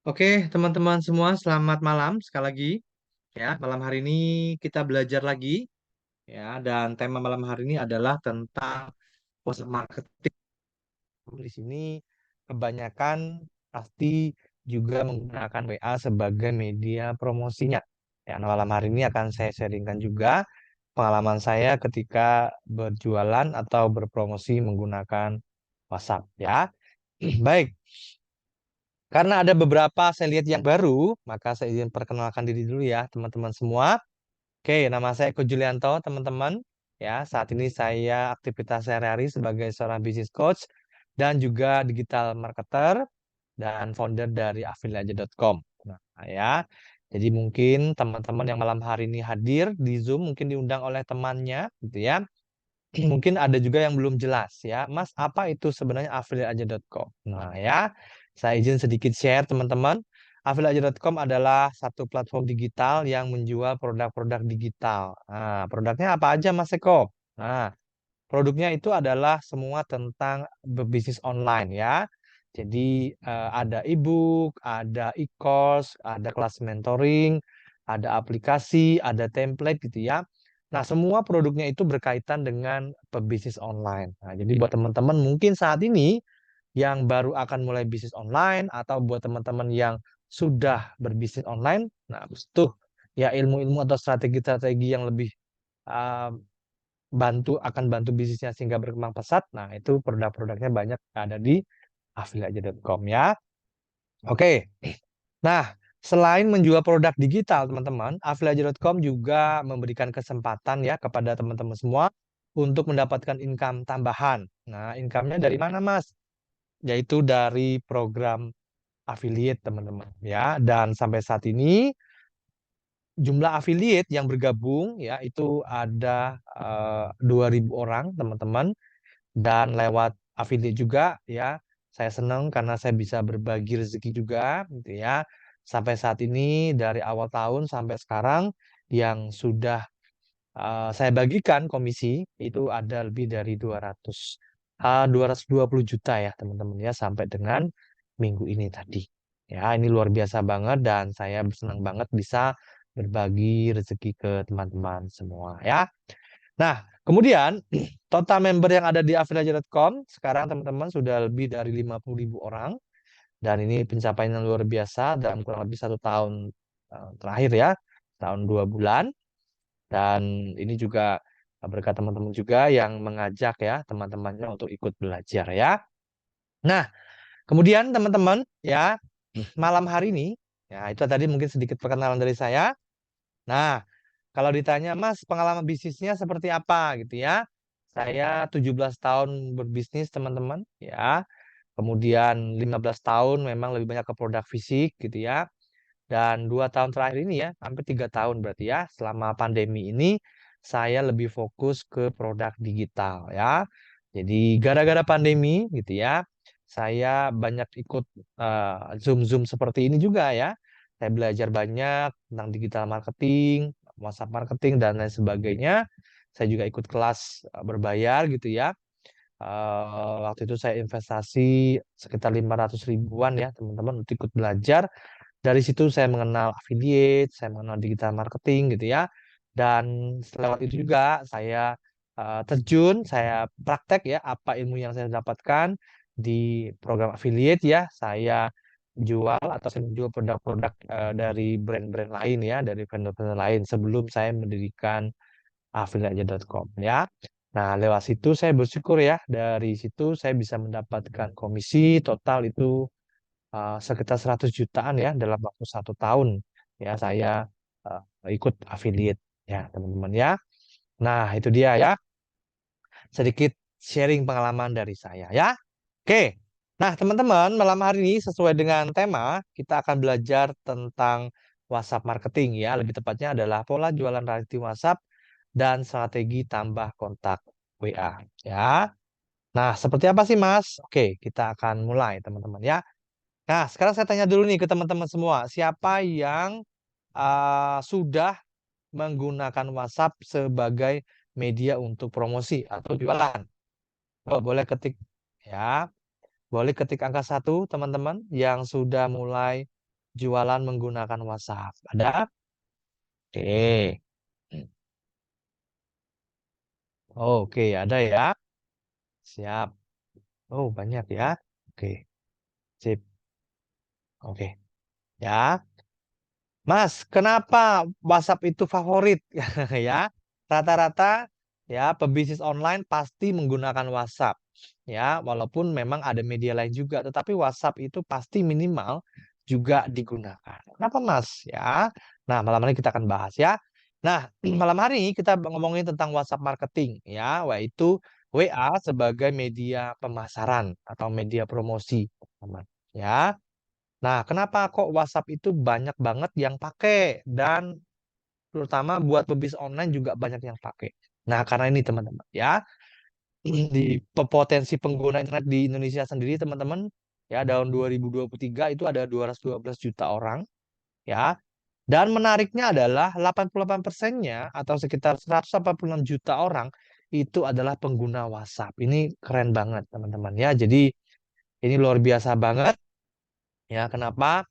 Oke, teman-teman semua, selamat malam sekali lagi. Ya, malam hari ini kita belajar lagi, ya. Dan tema malam hari ini adalah tentang WhatsApp marketing. Di sini kebanyakan pasti juga menggunakan WA sebagai media promosinya. Ya, nah, malam hari ini akan saya sharingkan juga pengalaman saya ketika berjualan atau berpromosi menggunakan WhatsApp. Ya, baik. Karena ada beberapa saya lihat yang baru, maka saya izin perkenalkan diri dulu ya, teman-teman semua. Oke, nama saya Eko Julianto, teman-teman. Ya, saat ini saya aktivitas sehari-hari sebagai seorang business coach dan juga digital marketer dan founder dari affiliate.com. Nah, ya. Jadi mungkin teman-teman yang malam hari ini hadir di Zoom mungkin diundang oleh temannya gitu ya. Mungkin ada juga yang belum jelas ya, Mas, apa itu sebenarnya affiliateaja.com? Nah ya, saya izin sedikit share teman-teman. Affiliateaja.com adalah satu platform digital yang menjual produk-produk digital. Nah, produknya apa aja, Mas Eko? Nah, produknya itu adalah semua tentang berbisnis online ya. Jadi ada e-book, ada e-course, ada kelas mentoring, ada aplikasi, ada template gitu ya. Nah, semua produknya itu berkaitan dengan pebisnis online. Nah, jadi buat teman-teman mungkin saat ini yang baru akan mulai bisnis online atau buat teman-teman yang sudah berbisnis online, nah tuh ya ilmu-ilmu atau strategi-strategi yang lebih uh, akan bantu bisnisnya sehingga berkembang pesat. Nah, itu produk-produknya banyak ada di affiliate.com ya. Oke. Nah, selain menjual produk digital, teman-teman, affiliate.com juga memberikan kesempatan ya kepada teman-teman semua untuk mendapatkan income tambahan. Nah, income-nya dari mana, Mas? Yaitu dari program affiliate, teman-teman ya. Dan sampai saat ini jumlah affiliate yang bergabung ya itu ada 2.000 orang, teman-teman. Dan lewat affiliate juga ya, saya senang karena saya bisa berbagi rezeki juga gitu ya. Sampai saat ini dari awal tahun sampai sekarang yang sudah saya bagikan komisi itu ada lebih dari 220 juta ya teman-teman ya sampai dengan minggu ini tadi. Ya, ini luar biasa banget dan saya senang banget bisa berbagi rezeki ke teman-teman semua ya. Nah, kemudian total member yang ada di affiliate.com sekarang teman-teman sudah lebih dari 50.000 orang dan ini pencapaian yang luar biasa dalam kurang lebih 1 tahun terakhir ya, tahun 2 bulan. Dan ini juga berkat teman-teman juga yang mengajak ya teman-temannya untuk ikut belajar ya. Nah, kemudian teman-teman ya malam hari ini ya itu tadi mungkin sedikit perkenalan dari saya. Nah, kalau ditanya, Mas, pengalaman bisnisnya seperti apa gitu ya? Saya 17 tahun berbisnis, teman-teman, ya. Kemudian 15 tahun memang lebih banyak ke produk fisik gitu ya. Dan 2 tahun terakhir ini ya, hampir 3 tahun berarti ya, selama pandemi ini saya lebih fokus ke produk digital ya. Jadi gara-gara pandemi gitu ya, saya banyak ikut Zoom-Zoom seperti ini juga ya. Saya belajar banyak tentang digital marketing, WhatsApp marketing dan lain sebagainya. Saya juga ikut kelas berbayar gitu ya. Waktu itu saya investasi sekitar 500 ribuan ya teman-teman untuk ikut belajar. Dari situ saya mengenal affiliate, saya mengenal digital marketing gitu ya. Dan lewat itu juga saya terjun, saya praktek ya apa ilmu yang saya dapatkan di program affiliate ya. Saya jual atau saya menjual produk-produk dari brand-brand lain ya, dari vendor-vendor lain sebelum saya mendirikan affiliate.com ya. Nah, lewat situ saya bersyukur ya, dari situ saya bisa mendapatkan komisi total itu sekitar 100 jutaan ya dalam waktu 1 tahun ya saya ikut affiliate ya teman-teman ya. Nah itu dia ya sedikit sharing pengalaman dari saya ya. Oke, nah teman-teman malam hari ini sesuai dengan tema kita akan belajar tentang WhatsApp marketing ya. Lebih tepatnya adalah pola jualan rating WhatsApp dan strategi tambah kontak WA ya. Nah seperti apa sih Mas? Oke kita akan mulai teman-teman ya. Nah, sekarang saya tanya dulu nih ke teman-teman semua, siapa yang sudah menggunakan WhatsApp sebagai media untuk promosi atau jualan? Oh, boleh ketik ya. Boleh ketik angka 1, teman-teman, yang sudah mulai jualan menggunakan WhatsApp. Ada? Oke. Oke, ada ya. Siap. Oh, banyak ya. Oke, sip. Oke. Ya. Mas, kenapa WhatsApp itu favorit? Ya, rata-rata ya pebisnis online pasti menggunakan WhatsApp. Ya, walaupun memang ada media lain juga, tetapi WhatsApp itu pasti minimal juga digunakan. Kenapa, Mas? Ya. Nah, malam ini kita akan bahas ya. Nah, malam hari ini kita ngomongin tentang WhatsApp marketing ya, yaitu WA sebagai media pemasaran atau media promosi, teman. Ya. Nah, kenapa kok WhatsApp itu banyak banget yang pakai dan terutama buat pebisnis online juga banyak yang pakai. Nah, karena ini teman-teman ya, di potensi pengguna internet di Indonesia sendiri teman-teman ya tahun 2023 itu ada 212 juta orang ya. Dan menariknya adalah 88%-nya atau sekitar 186 juta orang itu adalah pengguna WhatsApp. Ini keren banget teman-teman ya. Jadi ini luar biasa banget ya. Kenapa?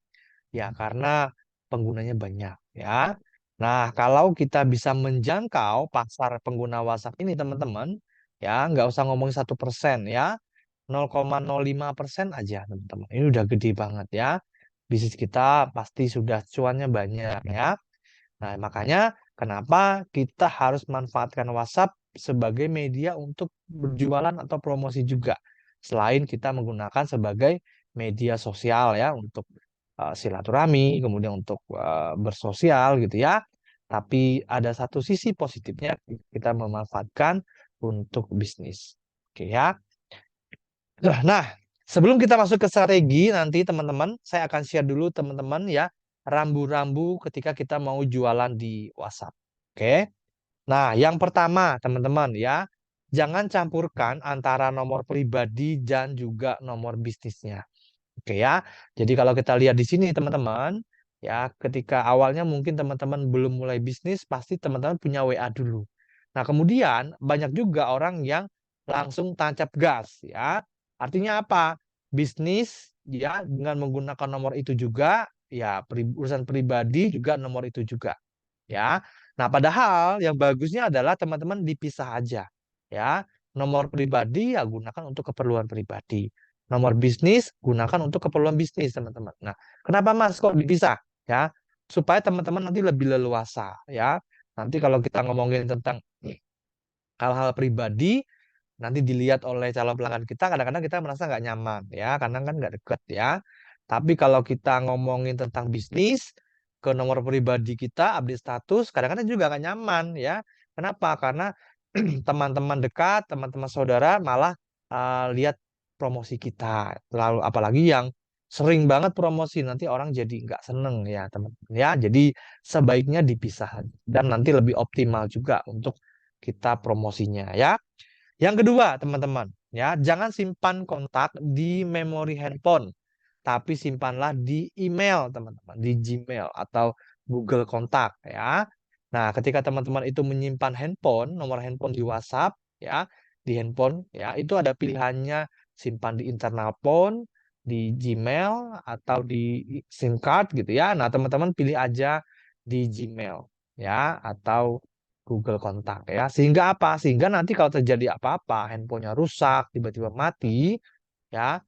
Ya, karena penggunanya banyak ya. Nah, kalau kita bisa menjangkau pasar pengguna WhatsApp ini, teman-teman, ya nggak usah ngomong 1% ya, 0,05% aja, teman-teman. Ini udah gede banget ya. Bisnis kita pasti sudah cuannya banyak ya. Nah, makanya kenapa kita harus manfaatkan WhatsApp sebagai media untuk berjualan atau promosi juga. Selain kita menggunakan sebagai media sosial ya untuk silaturahmi, kemudian untuk bersosial gitu ya. Tapi ada satu sisi positifnya kita memanfaatkan untuk bisnis. Oke ya. Nah, sebelum kita masuk ke strategi nanti teman-teman, saya akan share dulu teman-teman ya rambu-rambu ketika kita mau jualan di WhatsApp. Oke. Nah, yang pertama teman-teman ya, jangan campurkan antara nomor pribadi dan juga nomor bisnisnya. Oke ya. Jadi kalau kita lihat di sini teman-teman, ya ketika awalnya mungkin teman-teman belum mulai bisnis, pasti teman-teman punya WA dulu. Nah, kemudian banyak juga orang yang langsung tancap gas ya. Artinya apa? Bisnis ya dengan menggunakan nomor itu juga, ya urusan pribadi juga nomor itu juga ya. Nah, padahal yang bagusnya adalah teman-teman dipisah aja ya. Nomor pribadi ya gunakan untuk keperluan pribadi. Nomor bisnis gunakan untuk keperluan bisnis, teman-teman. Nah, kenapa Mas kok dipisah? Ya, supaya teman-teman nanti lebih leluasa ya. Nanti kalau kita ngomongin tentang hal-hal pribadi, nanti dilihat oleh calon pelanggan kita, kadang-kadang kita merasa nggak nyaman ya, karena kan nggak deket ya. Tapi kalau kita ngomongin tentang bisnis, ke nomor pribadi kita, update status, kadang-kadang juga nggak nyaman ya. Kenapa? Karena teman-teman dekat, teman-teman saudara malah lihat promosi kita. Lalu apalagi yang sering banget promosi, nanti orang jadi nggak seneng ya teman-teman ya. Jadi sebaiknya dipisah dan nanti lebih optimal juga untuk kita promosinya ya. Yang kedua, teman-teman, ya, jangan simpan kontak di memori handphone, tapi simpanlah di email, teman-teman, di Gmail atau Google Kontak, ya. Nah, ketika teman-teman itu menyimpan handphone, nomor handphone di WhatsApp, ya, di handphone, ya, itu ada pilihannya simpan di internal phone, di Gmail atau di SIM card gitu ya. Nah, teman-teman pilih aja di Gmail, ya, atau Google Kontak ya. Sehingga apa? Sehingga nanti kalau terjadi apa-apa, handphonenya rusak, tiba-tiba mati, ya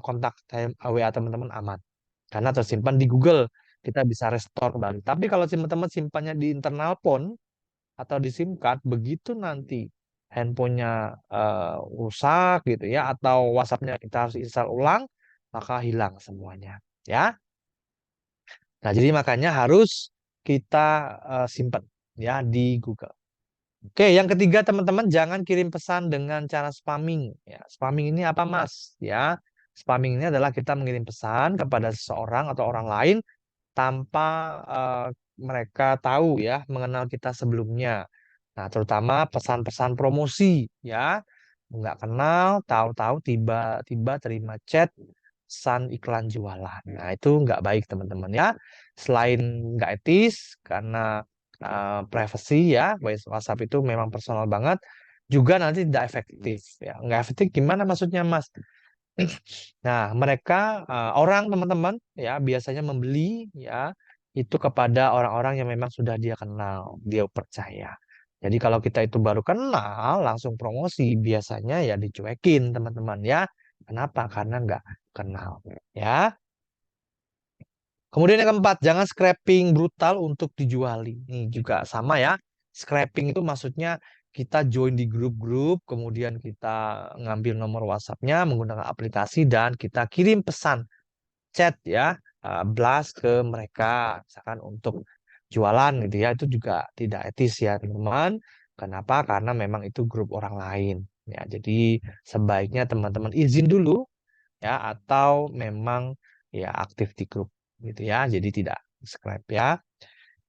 kontak WA teman-teman aman. Karena tersimpan di Google, kita bisa restore kembali. Tapi kalau teman-teman simpannya di internal phone atau di SIM card, begitu nanti handphonenya rusak gitu ya, atau WhatsApp-nya kita harus install ulang, maka hilang semuanya. Ya. Nah, jadi makanya harus kita simpan ya di Google. Oke, yang ketiga teman-teman jangan kirim pesan dengan cara spamming. Ya, spamming ini apa Mas? Ya, spamming ini adalah kita mengirim pesan kepada seseorang atau orang lain tanpa eh, mereka tahu ya, mengenal kita sebelumnya. Nah, terutama pesan-pesan promosi ya, nggak kenal, tahu-tahu tiba-tiba terima chat pesan iklan jualan. Nah, itu nggak baik teman-teman ya. Selain nggak etis karena privacy ya, WhatsApp itu memang personal banget, juga nanti tidak efektif ya. Nggak efektif gimana maksudnya Mas? Nah, mereka orang teman-teman ya biasanya membeli ya itu kepada orang-orang yang memang sudah dia kenal, dia percaya. Jadi kalau kita itu baru kenal, langsung promosi biasanya ya dicuekin teman-teman ya. Kenapa? Karena nggak kenal ya. Kemudian yang keempat, jangan scraping brutal untuk dijuali. Ini juga sama ya. Scraping itu maksudnya kita join di grup-grup, kemudian kita ngambil nomor WhatsApp-nya menggunakan aplikasi dan kita kirim pesan chat ya, blast ke mereka, misalkan untuk jualan gitu ya. Itu juga tidak etis ya teman-teman. Kenapa? Karena memang itu grup orang lain. Ya, jadi sebaiknya teman-teman izin dulu ya atau memang ya aktif di grup gitu ya. Jadi tidak subscribe ya.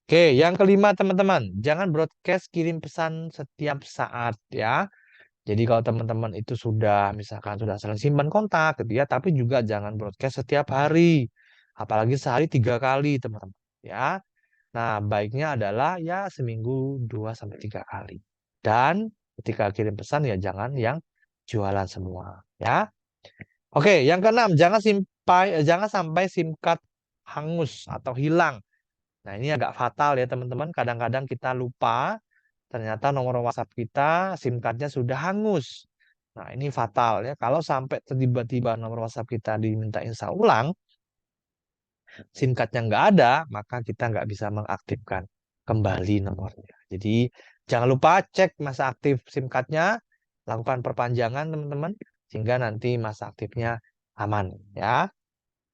Oke, yang kelima teman-teman, jangan broadcast kirim pesan setiap saat ya. Jadi kalau teman-teman itu sudah misalkan sudah saling simpan kontak gitu ya, tapi juga jangan broadcast setiap hari. Apalagi sehari 3 kali teman-teman ya. Nah, baiknya adalah ya seminggu 2 sampai 3 kali. Dan ketika kirim pesan ya jangan yang jualan semua ya. Oke, yang keenam, jangan sampai SIM card hangus atau hilang. Nah, ini agak fatal ya teman-teman. Kadang-kadang kita lupa, ternyata nomor WhatsApp kita, SIM cardnya sudah hangus. Nah, ini fatal ya. Kalau sampai tiba-tiba nomor WhatsApp kita diminta install ulang, SIM cardnya nggak ada, maka kita nggak bisa mengaktifkan kembali nomornya. Jadi, jangan lupa cek masa aktif SIM cardnya, lakukan perpanjangan teman-teman, sehingga nanti masa aktifnya aman ya.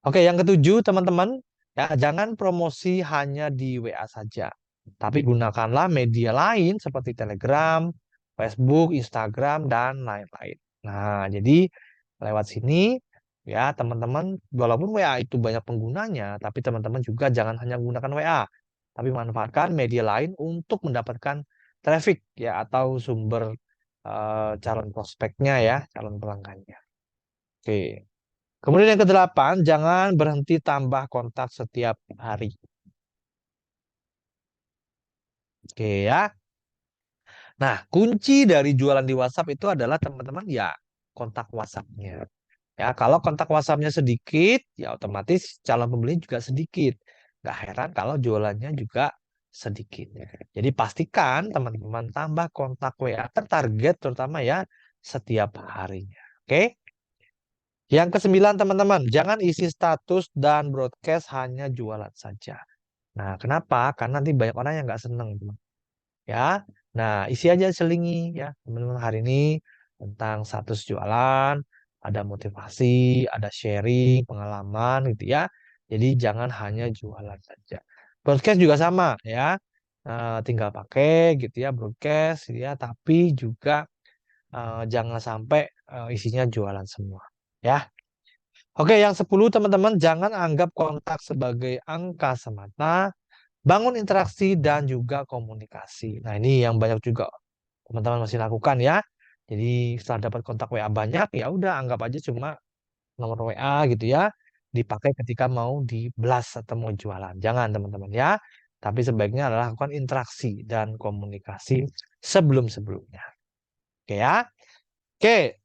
Oke, yang ketujuh, teman-teman, ya jangan promosi hanya di WA saja, tapi gunakanlah media lain seperti Telegram, Facebook, Instagram, dan lain-lain. Nah, jadi lewat sini, ya teman-teman, walaupun WA itu banyak penggunanya, tapi teman-teman juga jangan hanya menggunakan WA, tapi manfaatkan media lain untuk mendapatkan traffic ya atau sumber calon prospeknya ya, calon pelanggannya. Oke. Kemudian yang kedelapan, jangan berhenti tambah kontak setiap hari. Oke ya. Nah, kunci dari jualan di WhatsApp itu adalah teman-teman ya kontak WhatsApp-nya. Ya, kalau kontak WhatsApp-nya sedikit, ya otomatis calon pembeli juga sedikit. Gak heran kalau jualannya juga sedikit. Jadi pastikan teman-teman tambah kontak WA tertarget terutama ya setiap harinya. Oke. Yang kesembilan teman-teman, jangan isi status dan broadcast hanya jualan saja. Nah, kenapa? Karena nanti banyak orang yang nggak seneng, teman. Ya. Nah, isi aja selingi ya, teman-teman hari ini tentang status jualan, ada motivasi, ada sharing, pengalaman gitu ya. Jadi jangan hanya jualan saja. Broadcast juga sama ya. Tinggal pakai gitu ya broadcast ya, tapi juga jangan sampai isinya jualan semua. Ya. Oke, yang 10 teman-teman, jangan anggap kontak sebagai angka semata, bangun interaksi dan juga komunikasi. Nah, ini yang banyak juga teman-teman masih lakukan ya. Jadi setelah dapat kontak WA banyak, ya udah anggap aja cuma nomor WA gitu ya, dipakai ketika mau dibelas atau mau jualan. Jangan teman-teman ya. Tapi sebaiknya adalah lakukan interaksi dan komunikasi sebelum-sebelumnya. Oke ya. Oke.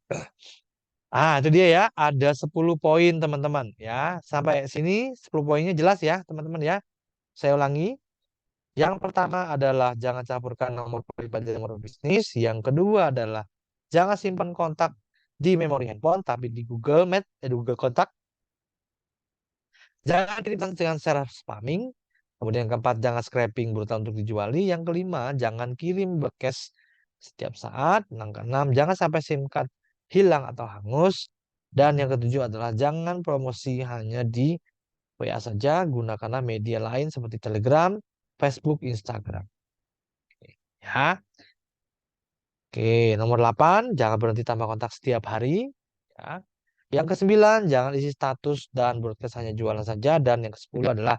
Itu dia ya, ada 10 poin teman-teman ya. Sampai sini 10 poinnya jelas ya teman-teman ya. Saya ulangi. Yang pertama adalah jangan campurkan nomor pribadi dan nomor bisnis. Yang kedua adalah jangan simpan kontak di memori handphone tapi di Google Map, Google Kontak. Jangan kirim dengan cara spamming. Kemudian yang keempat, jangan scraping brutal untuk dijuali. Yang kelima, jangan kirim broadcast setiap saat. Yang keenam, jangan sampai SIM card hilang atau hangus. Dan yang ketujuh adalah jangan promosi hanya di WA saja. Gunakanlah media lain seperti Telegram, Facebook, Instagram. Ya. Oke, nomor 8, jangan berhenti tambah kontak setiap hari. Ya. Yang ke-9, jangan isi status dan broadcast hanya jualan saja. Dan yang ke-10 adalah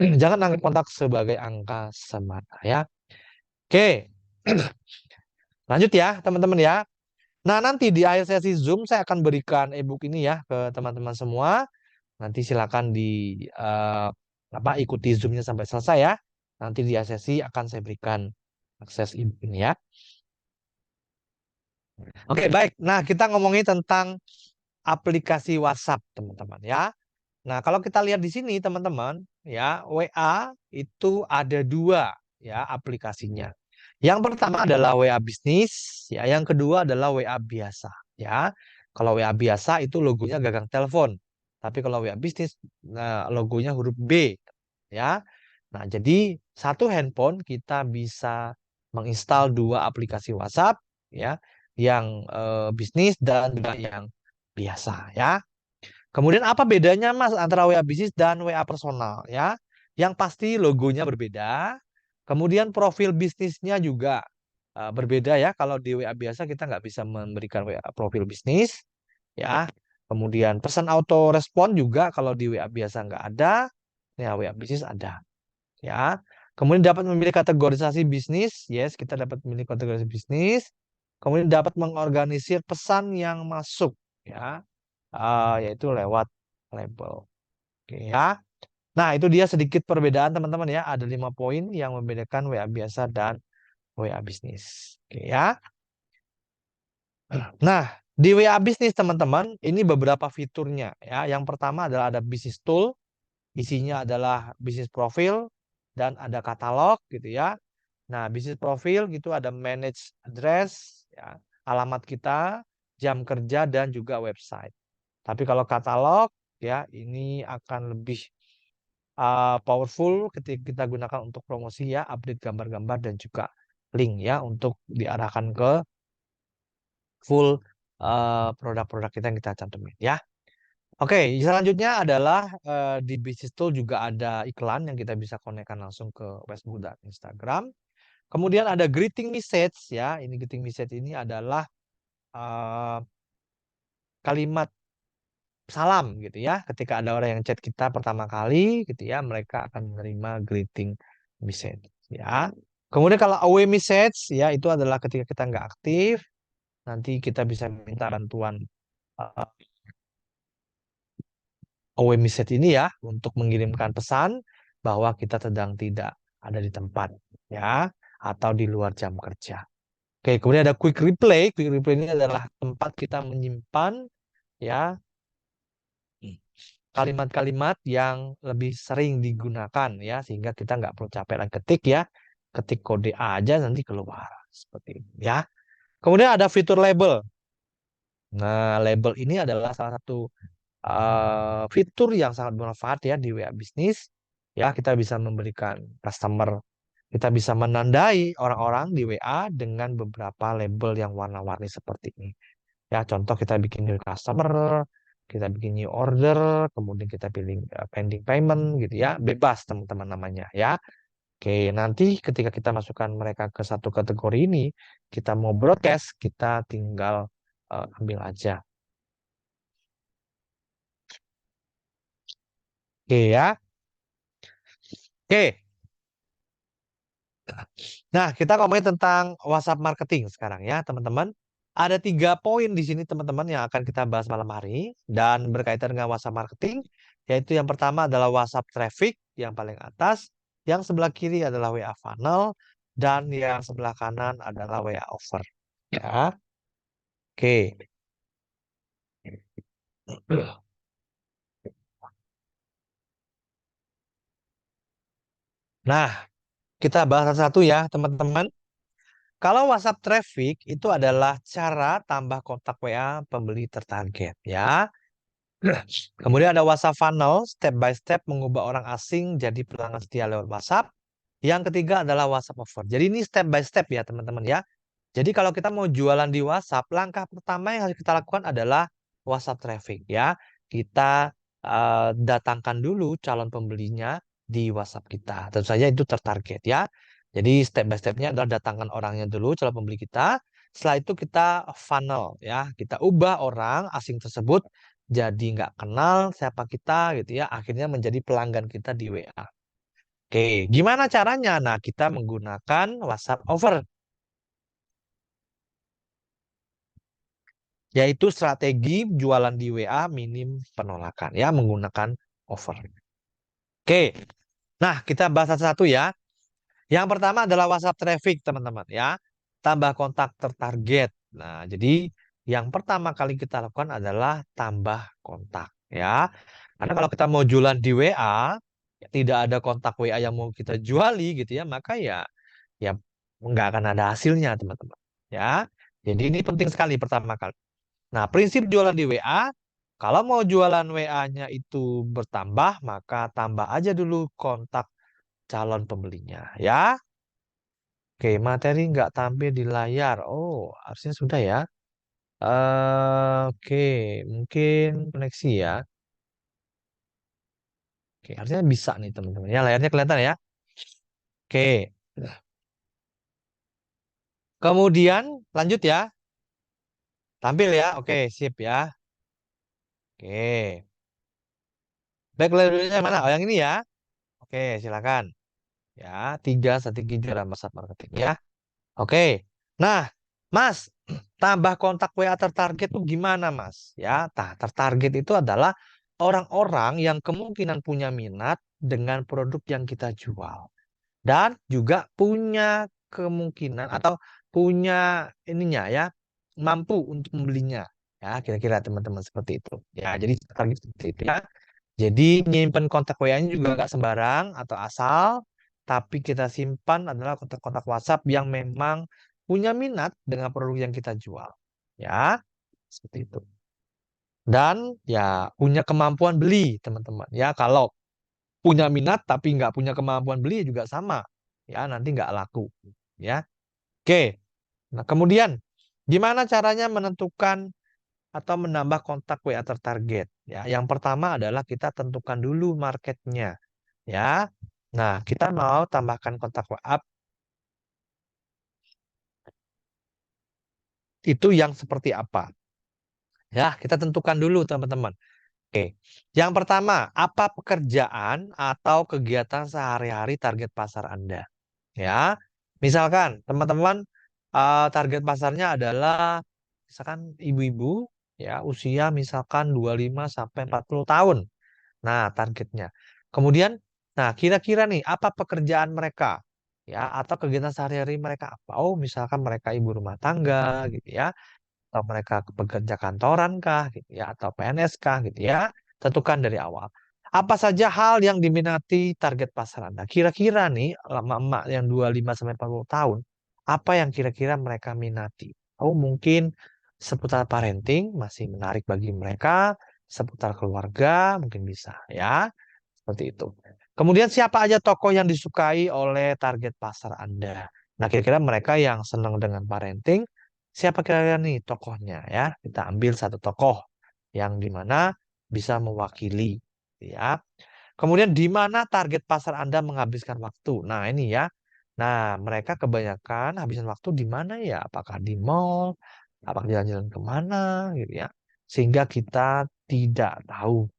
jangan anggap kontak sebagai angka semata ya. Oke, lanjut ya teman-teman ya. Nah, nanti di akhir sesi Zoom saya akan berikan e-book ini ya ke teman-teman semua. Nanti silakan eh, ikuti Zoom-nya sampai selesai ya. Nanti di akhir sesi akan saya berikan akses e-book ini ya. Oke, baik. Nah, kita ngomongin tentang aplikasi WhatsApp, teman-teman ya. Nah, kalau kita lihat di sini, teman-teman, ya, WA itu ada dua ya aplikasinya. Yang pertama adalah WA bisnis, ya. Yang kedua adalah WA biasa, ya. Kalau WA biasa itu logonya gagang telepon. Tapi kalau WA bisnis, nah, logonya huruf B, ya. Nah, jadi satu handphone kita bisa menginstal dua aplikasi WhatsApp, ya, yang bisnis dan juga yang biasa, ya. Kemudian apa bedanya Mas antara WA bisnis dan WA personal, ya? Yang pasti logonya berbeda. Kemudian profil bisnisnya juga berbeda, ya. Kalau di WA biasa kita nggak bisa memberikan WA profil bisnis, ya. Kemudian pesan auto respon juga kalau di WA biasa nggak ada, ya WA bisnis ada, ya. Kemudian dapat memilih kategorisasi bisnis, yes, kita dapat memilih kategorisasi bisnis. Kemudian dapat mengorganisir pesan yang masuk, ya, yaitu lewat label. Oke ya. Nah, itu dia sedikit perbedaan teman-teman ya. Ada 5 poin yang membedakan WA biasa dan WA bisnis. Oke ya. Nah, di WA bisnis teman-teman, ini beberapa fiturnya ya. Yang pertama adalah ada bisnis tool, isinya adalah bisnis profil dan ada katalog gitu ya. Nah, bisnis profil gitu ada manage address ya, alamat kita, jam kerja dan juga website. Tapi kalau katalog ya ini akan lebih powerful ketika kita gunakan untuk promosi ya, update gambar-gambar dan juga link ya untuk diarahkan ke full produk-produk kita yang kita cantumin ya. Oke, selanjutnya adalah di Business Tool juga ada iklan yang kita bisa konekkan langsung ke Facebook dan Instagram. Kemudian ada greeting message ya. Ini greeting message ini adalah eh, kalimat salam gitu ya. Ketika ada orang yang chat kita pertama kali gitu ya, mereka akan menerima greeting message ya. Kemudian kalau away message ya itu adalah ketika kita nggak aktif, nanti kita bisa minta bantuan uh, away message ini ya untuk mengirimkan pesan bahwa kita sedang tidak ada di tempat ya atau di luar jam kerja. Oke, kemudian ada quick replay. Quick replay ini adalah tempat kita menyimpan ya kalimat-kalimat yang lebih sering digunakan ya sehingga kita nggak perlu capek lagi ketik ya, ketik kode A aja nanti keluar seperti ini ya. Kemudian ada fitur label. Nah, label ini adalah salah satu fitur yang sangat bermanfaat ya di WA bisnis ya. Kita bisa memberikan customer, kita bisa menandai orang-orang di WA dengan beberapa label yang warna-warni seperti ini. Ya, contoh kita bikin new customer, kita bikin new order, kemudian kita pilih pending payment gitu ya, bebas teman-teman namanya ya. Oke, nanti ketika kita masukkan mereka ke satu kategori ini, kita mau broadcast, kita tinggal ambil aja. Oke ya. Oke. Nah, kita ngomongin tentang WhatsApp marketing sekarang ya, teman-teman. Ada 3 poin di sini, teman-teman, yang akan kita bahas malam hari dan berkaitan dengan WhatsApp marketing, yaitu yang pertama adalah WhatsApp traffic yang paling atas, yang sebelah kiri adalah WA funnel, dan yang sebelah kanan adalah WA offer. Ya, oke. Nah, kita bahas satu-satu ya, teman-teman. Kalau WhatsApp traffic itu adalah cara tambah kontak WA pembeli tertarget ya. Kemudian ada WhatsApp funnel, step by step mengubah orang asing jadi pelanggan setia lewat WhatsApp. Yang ketiga adalah WhatsApp offer. Jadi ini step by step ya teman-teman ya. Jadi kalau kita mau jualan di WhatsApp, langkah pertama yang harus kita lakukan adalah WhatsApp traffic ya. Kita datangkan dulu calon pembelinya di WhatsApp kita. Tentu saja itu tertarget ya. Jadi step by stepnya adalah datangkan orangnya dulu, calon pembeli kita. Setelah itu kita funnel ya. Kita ubah orang asing tersebut jadi nggak kenal siapa kita gitu ya, akhirnya menjadi pelanggan kita di WA. Oke, gimana caranya? Nah, kita menggunakan WhatsApp Offer, yaitu strategi jualan di WA minim penolakan ya, menggunakan offer. Oke, nah kita bahas satu-satu ya. Yang pertama adalah WhatsApp traffic, teman-teman ya. Tambah kontak tertarget. Nah, jadi yang pertama kali kita lakukan adalah tambah kontak ya. Karena kalau kita mau jualan di WA, tidak ada kontak WA yang mau kita juali gitu ya, maka ya nggak akan ada hasilnya teman-teman. Ya, jadi ini penting sekali pertama kali. Nah, prinsip jualan di WA, kalau mau jualan WA-nya itu bertambah, maka tambah aja dulu kontak calon pembelinya ya. Oke, materi nggak tampil di layar. Oh, harusnya sudah ya. Oke, mungkin koneksi ya. Oke, harusnya bisa nih teman-teman. Ya, layarnya kelihatan ya. Oke, kemudian lanjut ya. Tampil ya. Oke, sip ya. Oke. Baik, layarnya mana? Oh, yang ini ya. Oke, silakan. Ya, tiga strategi dalam masa marketing ya. Oke. Nah, Mas, tambah kontak WA tertarget tuh gimana, Mas? Ya, tertarget itu adalah orang-orang yang kemungkinan punya minat dengan produk yang kita jual dan juga punya kemungkinan atau punya ininya ya, mampu untuk membelinya. Ya, kira-kira teman-teman seperti itu. Ya, jadi target seperti itu ya. Jadi nyimpen kontak WA-nya juga nggak sembarang atau asal, tapi kita simpan adalah kontak-kontak WhatsApp yang memang punya minat dengan produk yang kita jual. Ya, seperti itu. Dan ya punya kemampuan beli, teman-teman. Ya, kalau punya minat tapi nggak punya kemampuan beli juga sama. Ya, nanti nggak laku. Ya, oke. Nah, kemudian gimana caranya menentukan atau menambah kontak WA tertarget? Ya, yang pertama adalah kita tentukan dulu marketnya. Ya. Nah, kita mau tambahkan kontak WhatsApp itu yang seperti apa? Ya, kita tentukan dulu teman-teman. Oke. Yang pertama, apa pekerjaan atau kegiatan sehari-hari target pasar Anda? Ya. Misalkan teman-teman target pasarnya adalah misalkan ibu-ibu ya usia misalkan 25 sampai 40 tahun. Nah, targetnya. Kemudian, nah kira-kira nih apa pekerjaan mereka? Ya, atau kegiatan sehari-hari mereka apa? Oh, misalkan mereka ibu rumah tangga gitu ya, atau mereka pekerja kantoran kah gitu ya, atau PNS kah gitu ya. Tentukan dari awal. Apa saja hal yang diminati target pasar Anda? Kira-kira nih, emak-emak yang 25 sampai 40 tahun, apa yang kira-kira mereka minati? Oh, mungkin seputar parenting masih menarik bagi mereka, seputar keluarga mungkin bisa ya, seperti itu. Kemudian siapa aja tokoh yang disukai oleh target pasar Anda? Nah, kira-kira mereka yang senang dengan parenting, siapa kira-kira nih tokohnya ya? Kita ambil satu tokoh yang dimana bisa mewakili ya. Kemudian di mana target pasar Anda menghabiskan waktu? Nah, ini ya. Nah, mereka kebanyakan habisan waktu di mana ya? Apakah di mall? Apakah jalan-jalan kemana gitu ya? Sehingga kita tidak tahu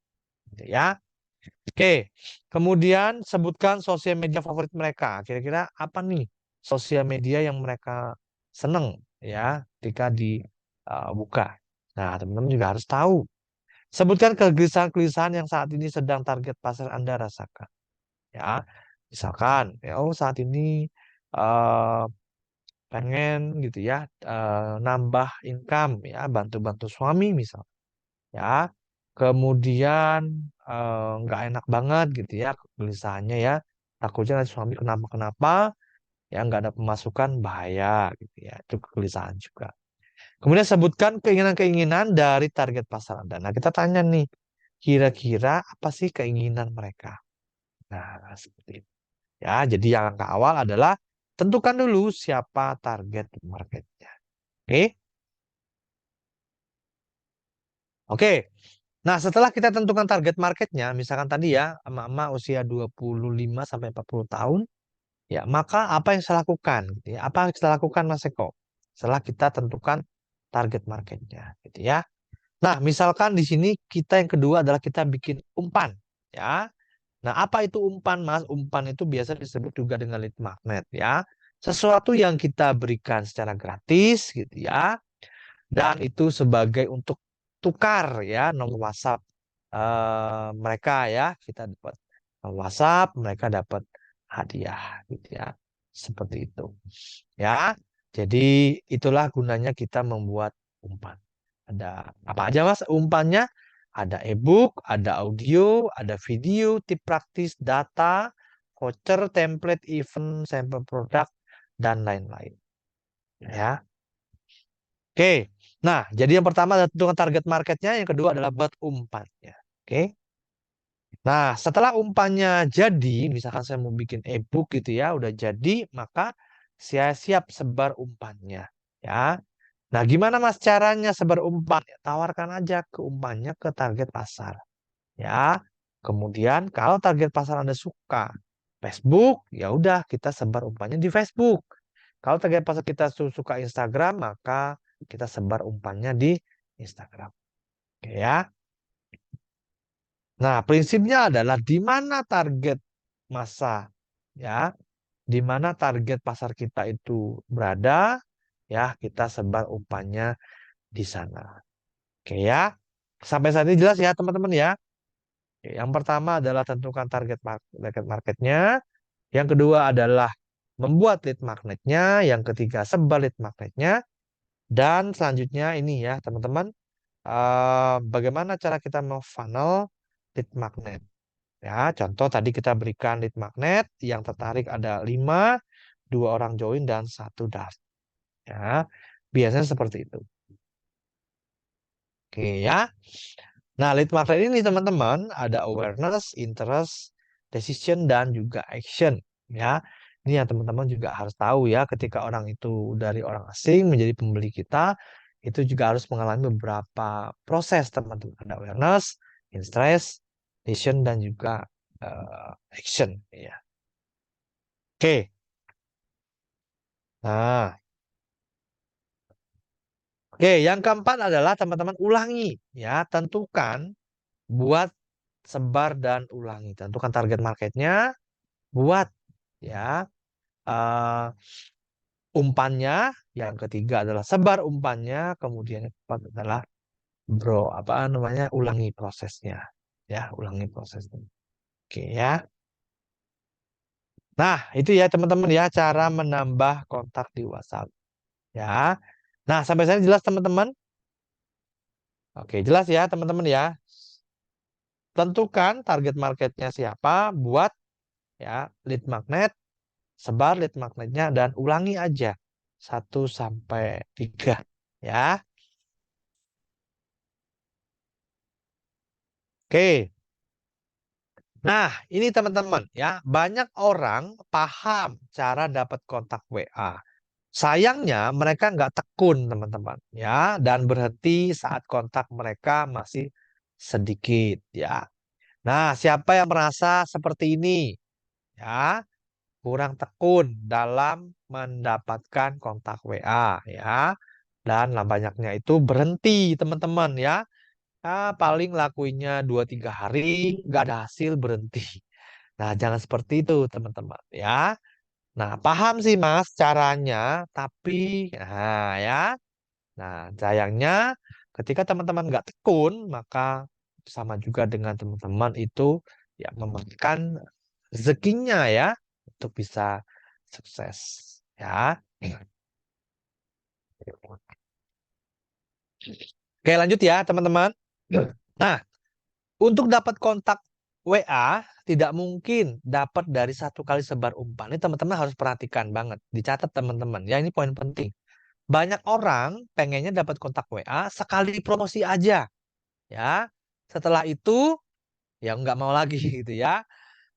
gitu ya. Oke, kemudian sebutkan sosial media favorit mereka. Kira-kira apa nih sosial media yang mereka seneng ya ketika dibuka. Nah, teman-teman juga harus tahu. Sebutkan kegelisahan-kegelisahan yang saat ini sedang target pasar Anda rasakan. Ya, misalkan, ya, oh saat ini eh, pengen gitu ya nambah income ya, bantu-bantu suami misal. Ya, kemudian nggak enak banget gitu ya kegelisahannya ya. Takutnya nanti suami kenapa-kenapa ya nggak ada pemasukan bahaya gitu ya. Itu kegelisahan juga. Kemudian sebutkan keinginan-keinginan dari target pasar Anda. Nah, kita tanya nih, kira-kira apa sih keinginan mereka? Nah, seperti itu. Ya, jadi yang langkah awal adalah tentukan dulu siapa target marketnya. Oke? Oke. Nah, setelah kita tentukan target marketnya, misalkan tadi ya, emak-emak usia 25 sampai 40 tahun, ya, maka apa yang saya lakukan? Gitu ya. Apa yang kita lakukan, Mas Eko? Setelah kita tentukan target marketnya, gitu ya. Nah, misalkan di sini kita yang kedua adalah kita bikin umpan, ya. Nah, apa itu umpan, Mas? Umpan itu biasa disebut juga dengan lead magnet, ya. Sesuatu yang kita berikan secara gratis, gitu ya. Dan itu sebagai untuk tukar, ya, nomor WhatsApp mereka, ya. Kita dapat nomor WhatsApp, mereka dapat hadiah, gitu ya. Seperti itu, ya. Jadi itulah gunanya kita membuat umpan. Ada apa aja Mas umpannya? Ada e-book, ada audio, ada video, tip praktis, data, voucher, template, event, sampel produk, dan lain-lain. Ya. Oke. Nah, jadi yang pertama adalah tentukan target marketnya, yang kedua adalah buat umpannya. Oke. Nah, setelah umpannya jadi, misalkan saya mau bikin e-book gitu ya, udah jadi, maka saya siap sebar umpannya. Ya. Nah, gimana Mas caranya sebar umpan? Ya, tawarkan aja ke umpannya ke target pasar. Ya. Kemudian kalau target pasar Anda suka Facebook, ya udah kita sebar umpannya di Facebook. Kalau target pasar kita suka Instagram, maka kita sebar umpannya di Instagram. Oke ya. Nah, prinsipnya adalah di mana target masa ya, di mana target pasar kita itu berada, ya kita sebar umpannya di sana. Oke ya. Sampai saat ini jelas ya teman-teman ya. Oke, yang pertama adalah tentukan target marketnya. Yang kedua adalah membuat lead magnetnya. Yang ketiga sebar lead magnetnya. Dan selanjutnya ini ya teman-teman. Bagaimana cara kita memfunnel lead magnet. Ya, contoh tadi kita berikan lead magnet. Yang tertarik ada 5, 2 orang join, dan 1 daftar. Ya, biasanya seperti itu. Oke ya. Nah, lead magnet ini teman-teman ada awareness, interest, decision, dan juga action. Ya, ini yang teman-teman juga harus tahu ya. Ketika orang itu dari orang asing menjadi pembeli kita, itu juga harus mengalami beberapa proses teman-teman. Ada awareness, interest, decision, dan juga action. Ya. Oke. Nah, oke. Yang keempat adalah teman-teman ulangi. Ya, tentukan buat sebar dan ulangi. Tentukan target marketnya, buat ya umpannya, yang ketiga adalah sebar umpannya, kemudian yang keempat adalah apa namanya ulangi prosesnya, ya ulangi prosesnya. Oke ya. Nah itu ya teman-teman ya cara menambah kontak di WhatsApp ya. Nah sampai sana jelas teman-teman. Oke jelas ya teman-teman ya. Tentukan target marketnya siapa, buat ya lead magnet, sebar lead magnetnya, dan ulangi aja 1 sampai 3 ya. Oke. Nah, ini teman-teman ya, banyak orang paham cara dapat kontak WA. Sayangnya mereka nggak tekun teman-teman ya, dan berhenti saat kontak mereka masih sedikit ya. Nah, siapa yang merasa seperti ini ya, kurang tekun dalam mendapatkan kontak WA ya, dan lah banyaknya itu berhenti teman-teman ya. Paling lakuinnya 2-3 hari, nggak ada hasil berhenti. Nah, jangan seperti itu, teman-teman. Ya, nah paham sih Mas caranya, tapi ya, nah sayangnya ketika teman-teman nggak tekun, maka sama juga dengan teman-teman itu ya memakan rezekinya ya untuk bisa sukses. Ya, oke lanjut ya teman-teman. Nah, untuk dapat kontak WA, tidak mungkin dapat dari satu kali sebar umpan. Ini teman-teman harus perhatikan banget. Dicatat teman-teman. Ya, ini poin penting. Banyak orang pengennya dapat kontak WA sekali promosi aja. Ya, setelah itu ya nggak mau lagi gitu ya.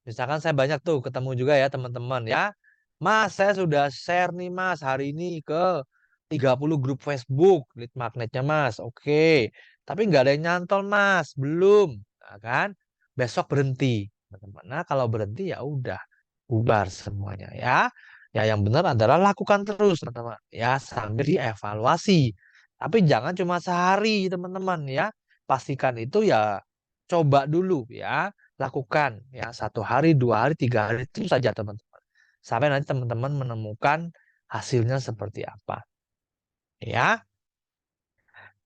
Misalkan saya banyak tuh ketemu juga ya teman-teman ya. Mas, saya sudah share nih Mas hari ini ke 30 grup Facebook lead magnetnya Mas. Oke. Tapi nggak ada yang nyantol Mas, belum. Nah, kan? Besok berhenti. Teman-teman. Nah, kalau berhenti ya udah bubar semuanya ya. Ya yang benar adalah lakukan terus teman-teman ya sambil dievaluasi. Tapi jangan cuma sehari teman-teman ya. Pastikan itu ya coba dulu ya, lakukan ya 1 hari, 2 hari, 3 hari itu saja teman-teman. Sampai nanti teman-teman menemukan hasilnya seperti apa. Ya.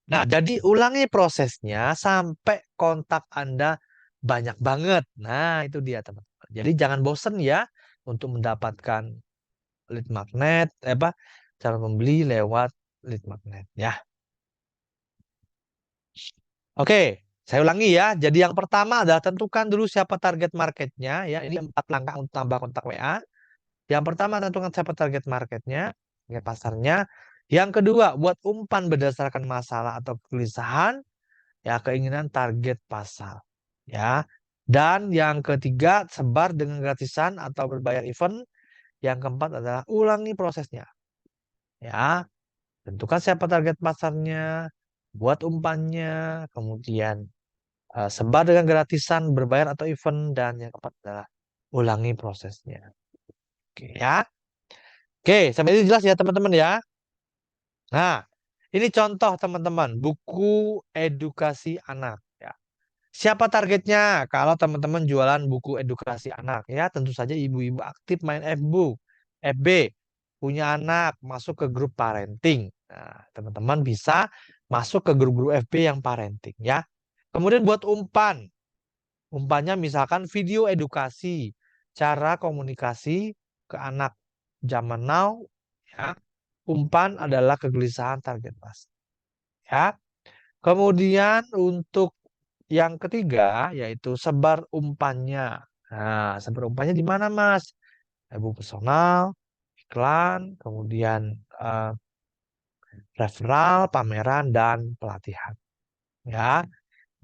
Nah, jadi ulangi prosesnya sampai kontak Anda banyak banget. Nah, itu dia teman-teman. Jadi jangan bosen ya untuk mendapatkan lead magnet, cara membeli lewat lead magnet ya. Oke, saya ulangi ya. Jadi yang pertama adalah tentukan dulu siapa target marketnya. Ya, ini 4 langkah untuk tambah kontak WA. Yang pertama tentukan siapa target marketnya, target pasarnya. Yang kedua, buat umpan berdasarkan masalah atau kegelisahan, ya keinginan target pasar. Ya. Dan yang ketiga, sebar dengan gratisan atau berbayar event. Yang keempat adalah ulangi prosesnya. Ya, tentukan siapa target pasarnya, buat umpannya, kemudian sebar dengan gratisan, berbayar atau event, dan yang keempat adalah ulangi prosesnya. Oke ya. Oke, sampai ini jelas ya teman-teman ya. Nah, ini contoh teman-teman, buku edukasi anak ya. Siapa targetnya? Kalau teman-teman jualan buku edukasi anak ya, tentu saja ibu-ibu aktif main FB, FB, punya anak, masuk ke grup parenting. Nah, teman-teman bisa masuk ke grup-grup FB yang parenting ya. Kemudian buat umpan. Umpannya misalkan video edukasi, cara komunikasi ke anak zaman now ya. Umpan adalah kegelisahan target pasar. Ya. Kemudian untuk yang ketiga yaitu sebar umpannya. Nah, sebar umpannya di mana, Mas? Buku personal, iklan, kemudian referral, pameran dan pelatihan. Ya.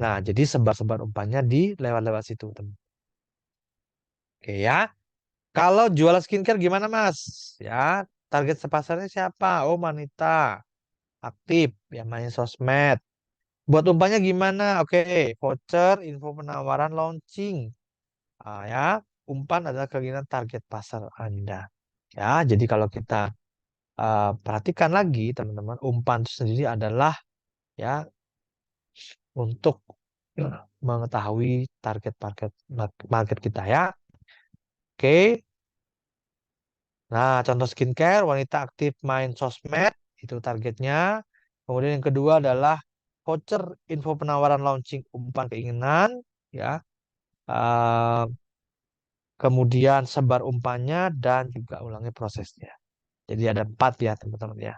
Nah, jadi sebar-sebar umpannya di lewat-lewat situ, teman. Oke ya. Kalau jual skincare gimana, Mas? Ya, target pasarnya siapa? Oh, wanita aktif, yang main sosmed. Buat umpannya gimana? Oke, voucher, info penawaran launching. Ya, umpan adalah keinginan target pasar Anda. Ya, jadi kalau kita perhatikan lagi, teman-teman, umpan itu sendiri adalah ya untuk mengetahui target market market kita ya. Oke. Nah, contoh skincare, wanita aktif main sosmed, itu targetnya. Kemudian yang kedua adalah voucher info penawaran launching umpan keinginan, ya. Eh, Kemudian sebar umpannya dan juga ulangi prosesnya. Jadi ada 4 ya teman-teman ya.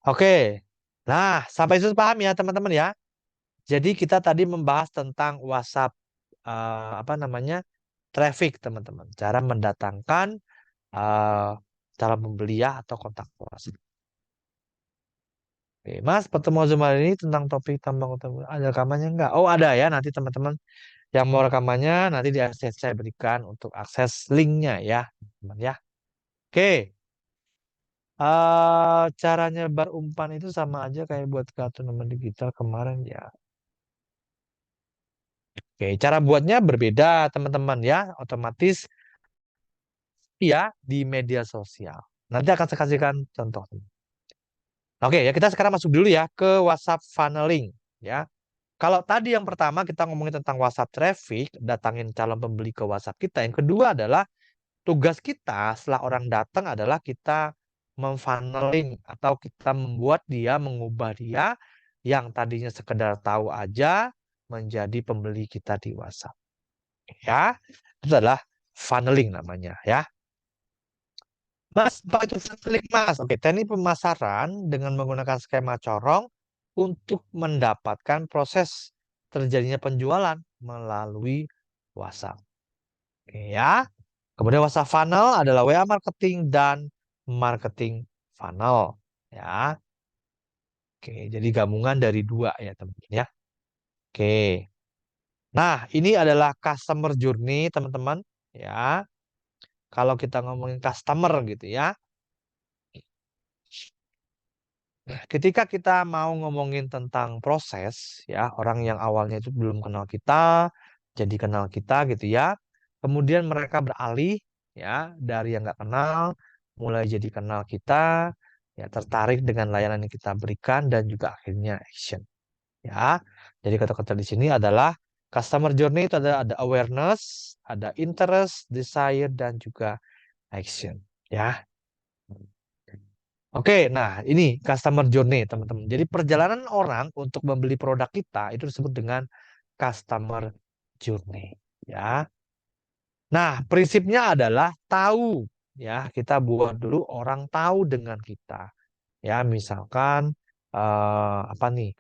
Oke. Nah, sampai situ paham ya teman-teman ya. Jadi kita tadi membahas tentang WhatsApp apa namanya? Traffic teman-teman. Cara mendatangkan eh, cara membeli ya atau kontak WhatsApp. Oke, Mas, pertemuan Zoom hari ini tentang topik tambang utama. Ada rekamannya enggak? Oh, ada ya. Nanti teman-teman yang mau rekamannya nanti di akses saya berikan untuk akses linknya ya, teman ya. Oke, cara nyebar umpan itu sama aja kayak buat kartu nomor digital kemarin ya. Oke, cara buatnya berbeda teman-teman ya. Otomatis ya di media sosial. Nanti akan saya kasihkan contoh. Oke, ya kita sekarang masuk dulu ya ke WhatsApp funneling ya. Kalau tadi yang pertama kita ngomongin tentang WhatsApp traffic, datangin calon pembeli ke WhatsApp kita. Yang kedua adalah tugas kita setelah orang datang adalah kita memfunneling atau kita membuat dia, mengubah dia yang tadinya sekedar tahu aja menjadi pembeli kita di WhatsApp. Ya, itu adalah funneling namanya ya. Mas, apa itu funneling, Mas? Oke, teknik pemasaran dengan menggunakan skema corong untuk mendapatkan proses terjadinya penjualan melalui WhatsApp. Oke ya. Kemudian WhatsApp funnel adalah WA marketing dan marketing funnel. Ya. Oke, jadi gabungan dari dua ya, teman-teman ya. Oke. Nah, ini adalah customer journey, teman-teman. Ya. Kalau kita ngomongin customer gitu ya. Ketika kita mau ngomongin tentang proses, ya, orang yang awalnya itu belum kenal kita, jadi kenal kita gitu ya. Kemudian mereka beralih, ya, dari yang nggak kenal, mulai jadi kenal kita, ya, tertarik dengan layanan yang kita berikan, dan juga akhirnya action. Ya, jadi kata-kata di sini adalah customer journey itu ada awareness, ada interest, desire, dan juga action. Ya. Oke, nah ini customer journey, teman-teman. Jadi perjalanan orang untuk membeli produk kita itu disebut dengan customer journey, ya. Nah, prinsipnya adalah tahu, ya. Kita buat dulu orang tahu dengan kita, ya. Misalkan apa nih?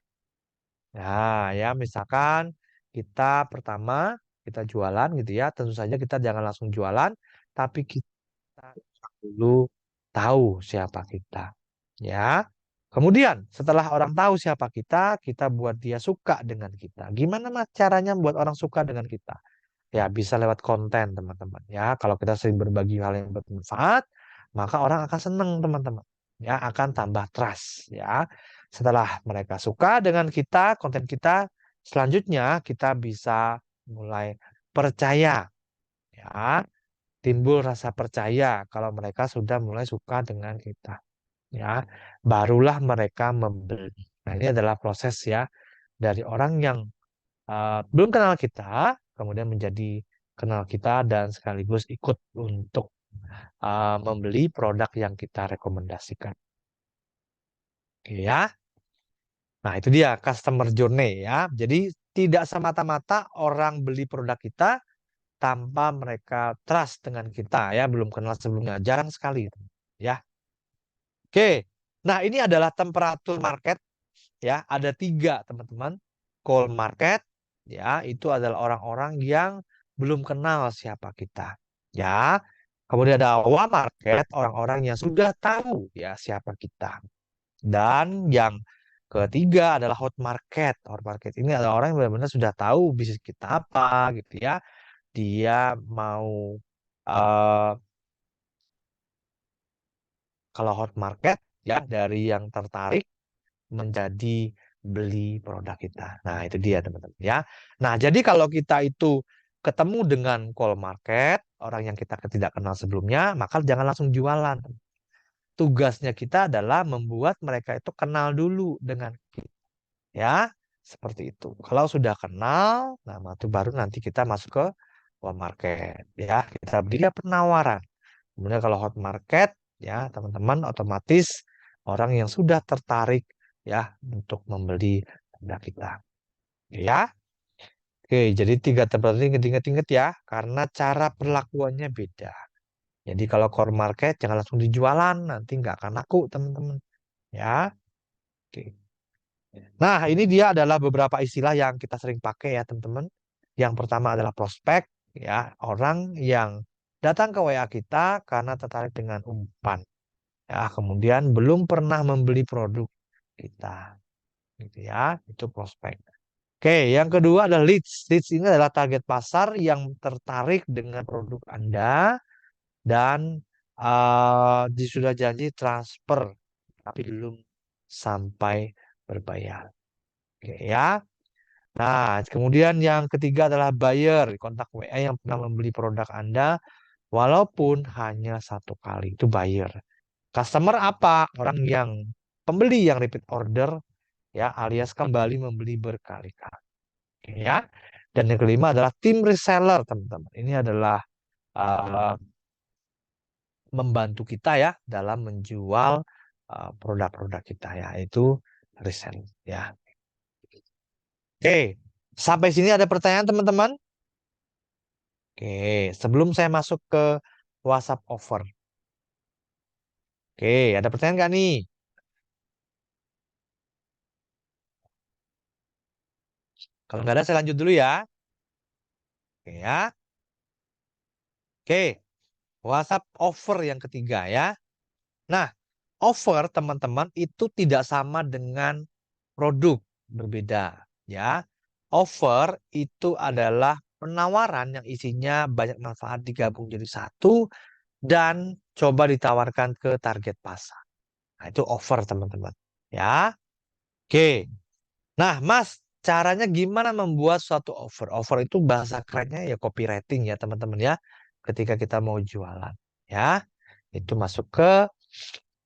Nah, ya misalkan kita pertama kita jualan gitu ya, tentu saja kita jangan langsung jualan, tapi kita dulu tahu siapa kita. Ya. Kemudian setelah orang tahu siapa kita buat dia suka dengan kita. Gimana mas caranya buat orang suka dengan kita? Ya, bisa lewat konten, teman-teman. Ya, kalau kita sering berbagi hal yang bermanfaat, maka orang akan senang, teman-teman. Ya, akan tambah trust. Ya, setelah mereka suka dengan kita, konten kita, selanjutnya kita bisa mulai percaya. Ya, timbul rasa percaya kalau mereka sudah mulai suka dengan kita. Ya, barulah mereka membeli. Nah, ini adalah proses ya dari orang yang belum kenal kita, kemudian menjadi kenal kita dan sekaligus ikut untuk membeli produk yang kita rekomendasikan. Oke ya. Nah, itu dia customer journey ya. Jadi tidak semata-mata orang beli produk kita tanpa mereka trust dengan kita ya, belum kenal sebelumnya. Jarang sekali ya. Oke. Nah, ini adalah temperatur market ya. Ada tiga teman-teman. Cold market ya, itu adalah orang-orang yang belum kenal siapa kita. Ya. Kemudian ada warm market, orang-orang yang sudah tahu ya siapa kita. Dan yang ketiga adalah hot market. Hot market ini adalah orang yang benar-benar sudah tahu bisnis kita apa gitu ya. Dia mau eh, kalau hot market ya dari yang tertarik menjadi beli produk kita. Nah, itu dia teman-teman ya. Nah, jadi kalau kita itu ketemu dengan call market, orang yang kita tidak kenal sebelumnya, maka jangan langsung jualan. Tugasnya kita adalah membuat mereka itu kenal dulu dengan kita. Ya, seperti itu. Kalau sudah kenal, nah itu baru nanti kita masuk ke call market. Ya, kita beri dia penawaran. Kemudian kalau hot market, ya teman-teman otomatis orang yang sudah tertarik ya untuk membeli produk kita. Ya, oke. Jadi tiga tempat ini ingat-ingat ya, karena cara perlakuannya beda. Jadi kalau core market jangan langsung dijualan, nanti nggak akan laku teman-teman. Ya, oke. Nah ini dia adalah beberapa istilah yang kita sering pakai ya teman-teman. Yang pertama adalah prospek, ya orang yang datang ke WA kita karena tertarik dengan umpan. Ya, kemudian belum pernah membeli produk kita, gitu ya. Itu prospek. Oke, yang kedua adalah leads. Leads ini adalah target pasar yang tertarik dengan produk Anda dan sudah janji transfer, tapi belum sampai berbayar. Oke ya. Nah, kemudian yang ketiga adalah buyer, kontak WA yang pernah membeli produk Anda, walaupun hanya satu kali. Itu buyer. Customer apa? Orang yang pembeli yang repeat order ya alias kembali membeli berkali-kali. Oke, ya. Dan yang kelima adalah tim reseller, teman-teman. Ini adalah uh, membantu kita ya dalam menjual produk-produk kita ya, itu reseller ya. Oke, sampai sini ada pertanyaan teman-teman? Oke, sebelum saya masuk ke WhatsApp offer. Oke, ada pertanyaan nggak nih? Kalau nggak ada saya lanjut dulu ya. Oke ya. Oke, WhatsApp offer yang ketiga ya. Nah, offer teman-teman itu tidak sama dengan produk, berbeda ya. Offer itu adalah penawaran yang isinya banyak manfaat digabung jadi satu dan coba ditawarkan ke target pasar. Nah, itu offer teman-teman. Ya. Oke. Nah, Mas, caranya gimana membuat suatu offer? Offer itu bahasa kerennya ya copywriting ya, teman-teman ya. Ketika kita mau jualan, ya. Itu masuk ke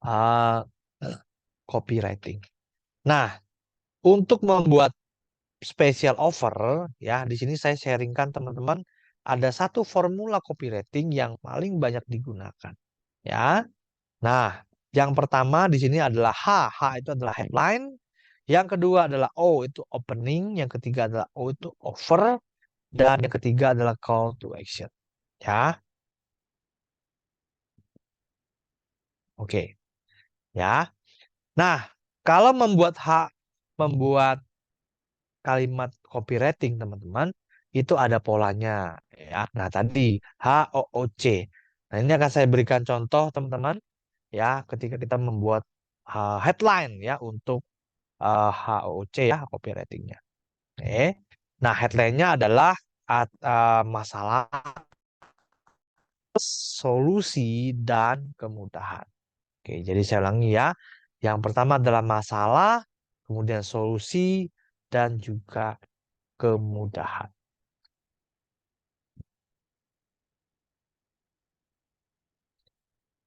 uh, copywriting. Nah, untuk membuat special offer, ya, di sini saya sharingkan teman-teman ada satu formula copywriting yang paling banyak digunakan, ya. Nah, yang pertama di sini adalah H. H itu adalah headline. Yang kedua adalah O itu opening. Yang ketiga adalah O itu offer. Dan yang ketiga adalah call to action. Ya, oke. Ya. Nah, kalau membuat kalimat copywriting, teman-teman, itu ada polanya. Ya. Nah, tadi HOOC. Nah, ini akan saya berikan contoh, teman-teman. Ya, ketika kita membuat headline ya untuk HOOC ya, copywritingnya. Oke. Nah, headline-nya adalah masalah, solusi, dan kemudahan. Oke, jadi saya ulangi ya. Yang pertama adalah masalah, kemudian solusi, dan juga kemudahan.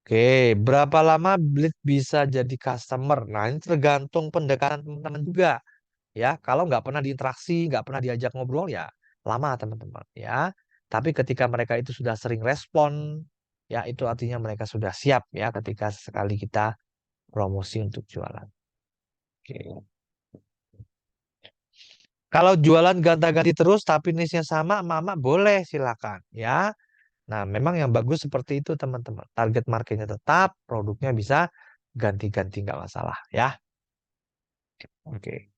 Oke, berapa lama Blitz bisa jadi customer? Nah, ini tergantung pendekatan teman-teman juga. Ya, kalau nggak pernah diinteraksi, nggak pernah diajak ngobrol, ya lama teman-teman. Ya, tapi ketika mereka itu sudah sering respon, ya itu artinya mereka sudah siap ya ketika sekali kita promosi untuk jualan. Oke. Kalau jualan ganta-ganti terus tapi niche-nya sama, mama boleh silakan ya. Nah, memang yang bagus seperti itu teman-teman. Target marketnya tetap, produknya bisa ganti-ganti nggak masalah ya. Oke.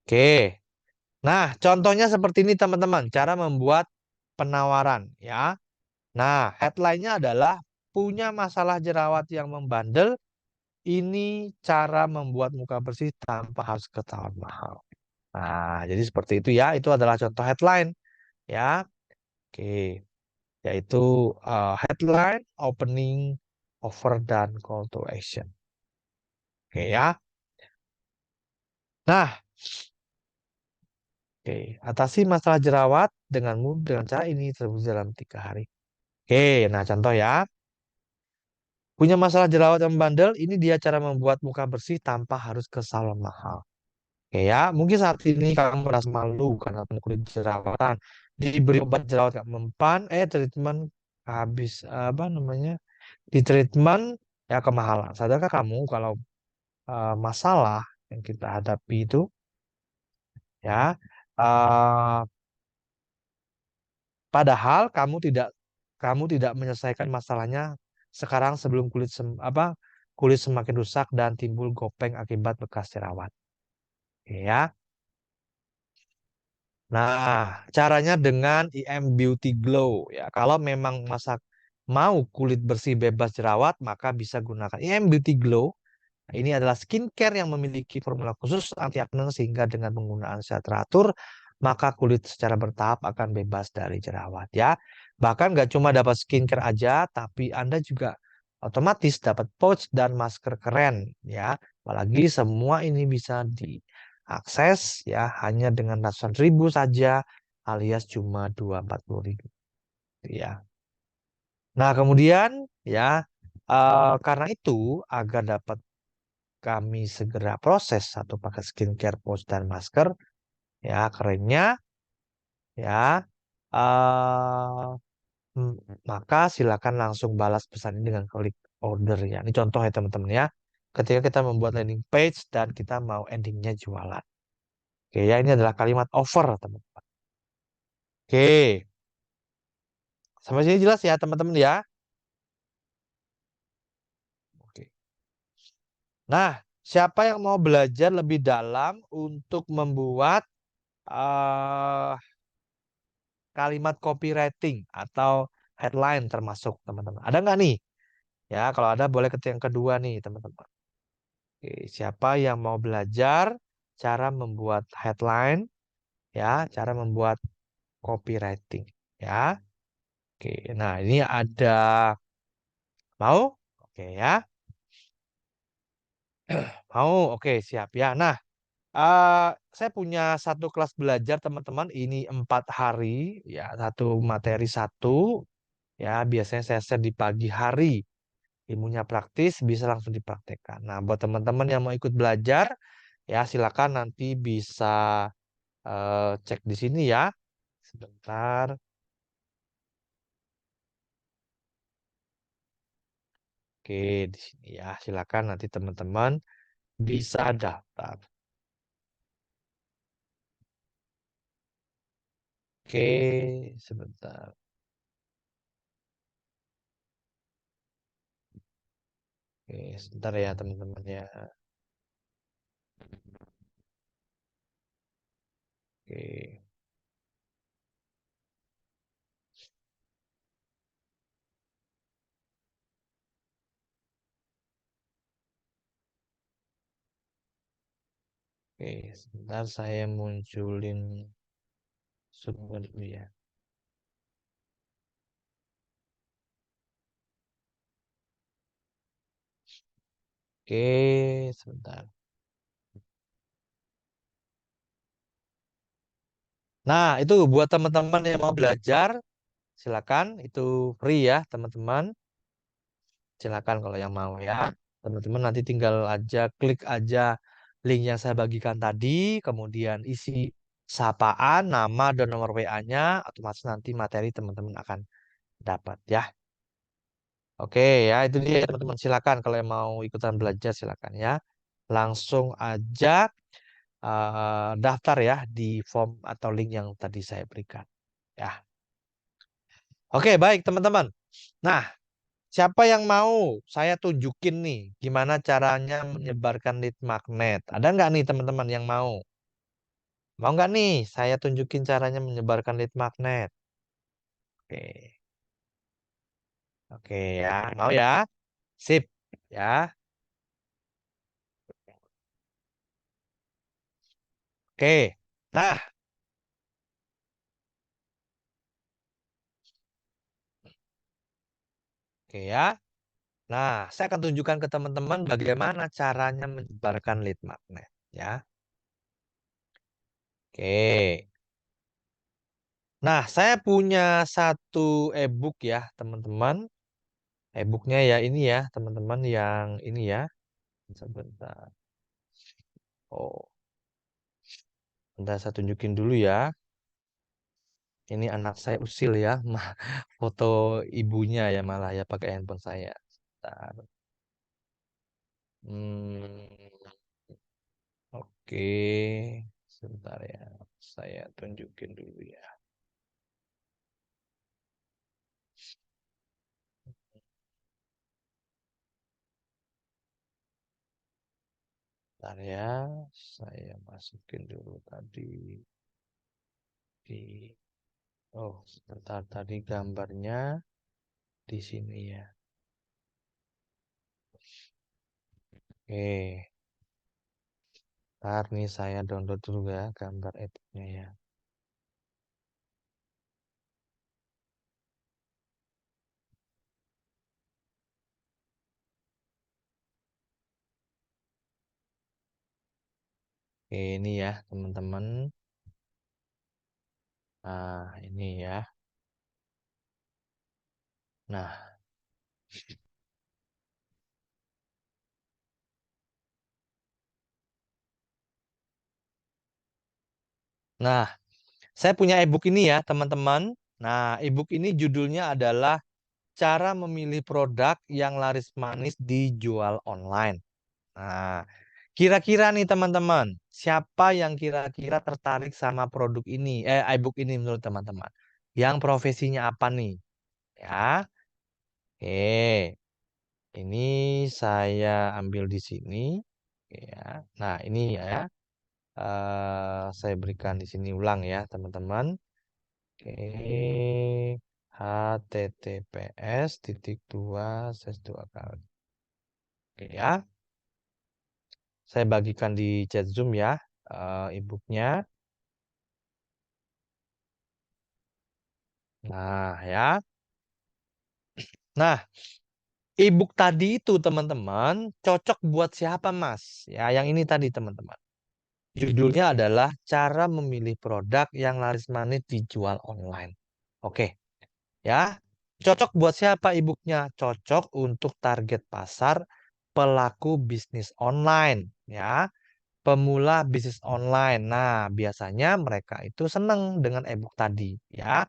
Oke. Nah, contohnya seperti ini teman-teman. Cara membuat penawaran ya. Nah, headline-nya adalah punya masalah jerawat yang membandel. Ini cara membuat muka bersih tanpa harus ketahuan mahal. Nah, jadi seperti itu ya. Itu adalah contoh headline ya. Oke, yaitu headline, opening, offer, dan call to action. Oke ya. Nah, oke, atasi masalah jerawat dengan mudah dengan cara ini terbukti dalam 3 hari. Oke, nah contoh ya. Punya masalah jerawat yang bandel, ini dia cara membuat muka bersih tanpa harus ke salon mahal. Oke ya, mungkin saat ini kamu merasa malu karena punya kulit jerawatan. Diberi obat jerawat gak mempan, treatment habis apa namanya? Di treatment ya kemahalan. Sadarkah kamu kalau masalah yang kita hadapi itu ya eh, padahal kamu tidak menyelesaikan masalahnya sekarang sebelum kulit semakin rusak dan timbul gopeng akibat bekas jerawat. Ya. Nah, caranya dengan IM Beauty Glow ya. Kalau memang mau kulit bersih bebas jerawat, maka bisa gunakan IM Beauty Glow. Nah, ini adalah skincare yang memiliki formula khusus anti akne sehingga dengan penggunaan secara teratur, maka kulit secara bertahap akan bebas dari jerawat ya. Bahkan nggak cuma dapat skincare aja, tapi Anda juga otomatis dapat pouch dan masker keren ya. Apalagi semua ini bisa diakses ya hanya dengan ratusan ribu saja alias cuma 240.000 ya. Nah, kemudian ya karena itu agar dapat kami segera proses satu paket skincare, pouch, dan masker. Ya, kerennya ya. eh m- Maka silakan langsung balas pesan ini dengan klik order ya. Ini contoh ya teman-teman ya. Ketika kita membuat landing page dan kita mau endingnya jualan. Oke ya, ini adalah kalimat offer teman-teman. Oke, sampai sini jelas ya teman-teman ya. Oke. Nah, siapa yang mau belajar lebih dalam untuk membuat eh kalimat copywriting atau headline termasuk teman-teman. Ada nggak nih? Ya, kalau ada boleh ke yang kedua nih teman-teman. Oke, siapa yang mau belajar cara membuat headline, ya, cara membuat copywriting, ya. Oke, nah ini ada mau? Oke ya, mau. Oke, siap ya. Nah, saya punya satu kelas belajar teman-teman. Ini 4 hari, ya, satu materi satu. Ya, biasanya saya share di pagi hari. Ilmunya praktis, bisa langsung dipraktekkan. Nah, buat teman-teman yang mau ikut belajar, ya silakan nanti bisa cek di sini ya. Sebentar. Oke, di sini ya. Silakan nanti teman-teman bisa daftar. Oke, sebentar. Oke, sebentar ya teman-teman ya. Oke, oke, sebentar saya munculin sumber dulu ya. Oke, sebentar. Nah, itu buat teman-teman yang mau belajar, silakan. Itu free ya, teman-teman. Silakan kalau yang mau ya. Teman-teman nanti tinggal aja klik aja link yang saya bagikan tadi, kemudian isi sapaan, nama dan nomor WA-nya, otomatis nanti materi teman-teman akan dapat ya. Oke ya, itu dia ya, teman-teman. Silakan kalau yang mau ikutan belajar silakan ya. Langsung aja daftar ya di form atau link yang tadi saya berikan. Ya. Oke, baik teman-teman. Nah, siapa yang mau saya tunjukin nih gimana caranya menyebarkan lead magnet? Ada nggak nih teman-teman yang mau? Mau nggak nih saya tunjukin caranya menyebarkan lead magnet? Oke, oke ya, mau ya? Sip ya. Oke. Nah, oke ya. Nah, saya akan tunjukkan ke teman-teman bagaimana caranya menyebarkan lead magnet ya. Oke. Nah, saya punya satu e-book ya, teman-teman. E-booknya ya ini ya, teman-teman yang ini ya. Sebentar. Oh, bentar saya tunjukin dulu ya. Ini anak saya usil ya. Foto ibunya ya malah ya pakai handphone saya. Bentar. Hmm, oke. Sebentar ya. Saya tunjukin dulu ya. Bentar ya. Saya masukin dulu tadi di Oh, sebentar tadi gambarnya di sini ya. Oke. Ntar nih saya download dulu ya gambar e-booknya ya. Oke, ini ya teman-teman. Nah, ini ya. Nah, nah, saya punya e-book ini ya teman-teman. Nah, e-book ini judulnya adalah Cara Memilih Produk yang Laris Manis Dijual Online. Nah, kira-kira nih teman-teman, siapa yang kira-kira tertarik sama produk ini? E-book ini menurut teman-teman. Yang profesinya apa nih? Ya, oke. Ini saya ambil di sini. Ya. Nah, ini ya. Saya berikan di sini ulang ya, teman-teman. Oke. HTTPS titik dua slash dua kali. Oke ya. Saya bagikan di chat Zoom ya, e-booknya. Nah, ya. Nah, e-book tadi itu teman-teman cocok buat siapa, Mas? Ya, yang ini tadi teman-teman. Judulnya adalah Cara Memilih Produk yang Laris Manis Dijual Online. Oke, ya. Cocok buat siapa e-booknya? Cocok untuk target pasar pelaku bisnis online, ya. Pemula bisnis online. Nah, biasanya mereka itu senang dengan e-book tadi, ya.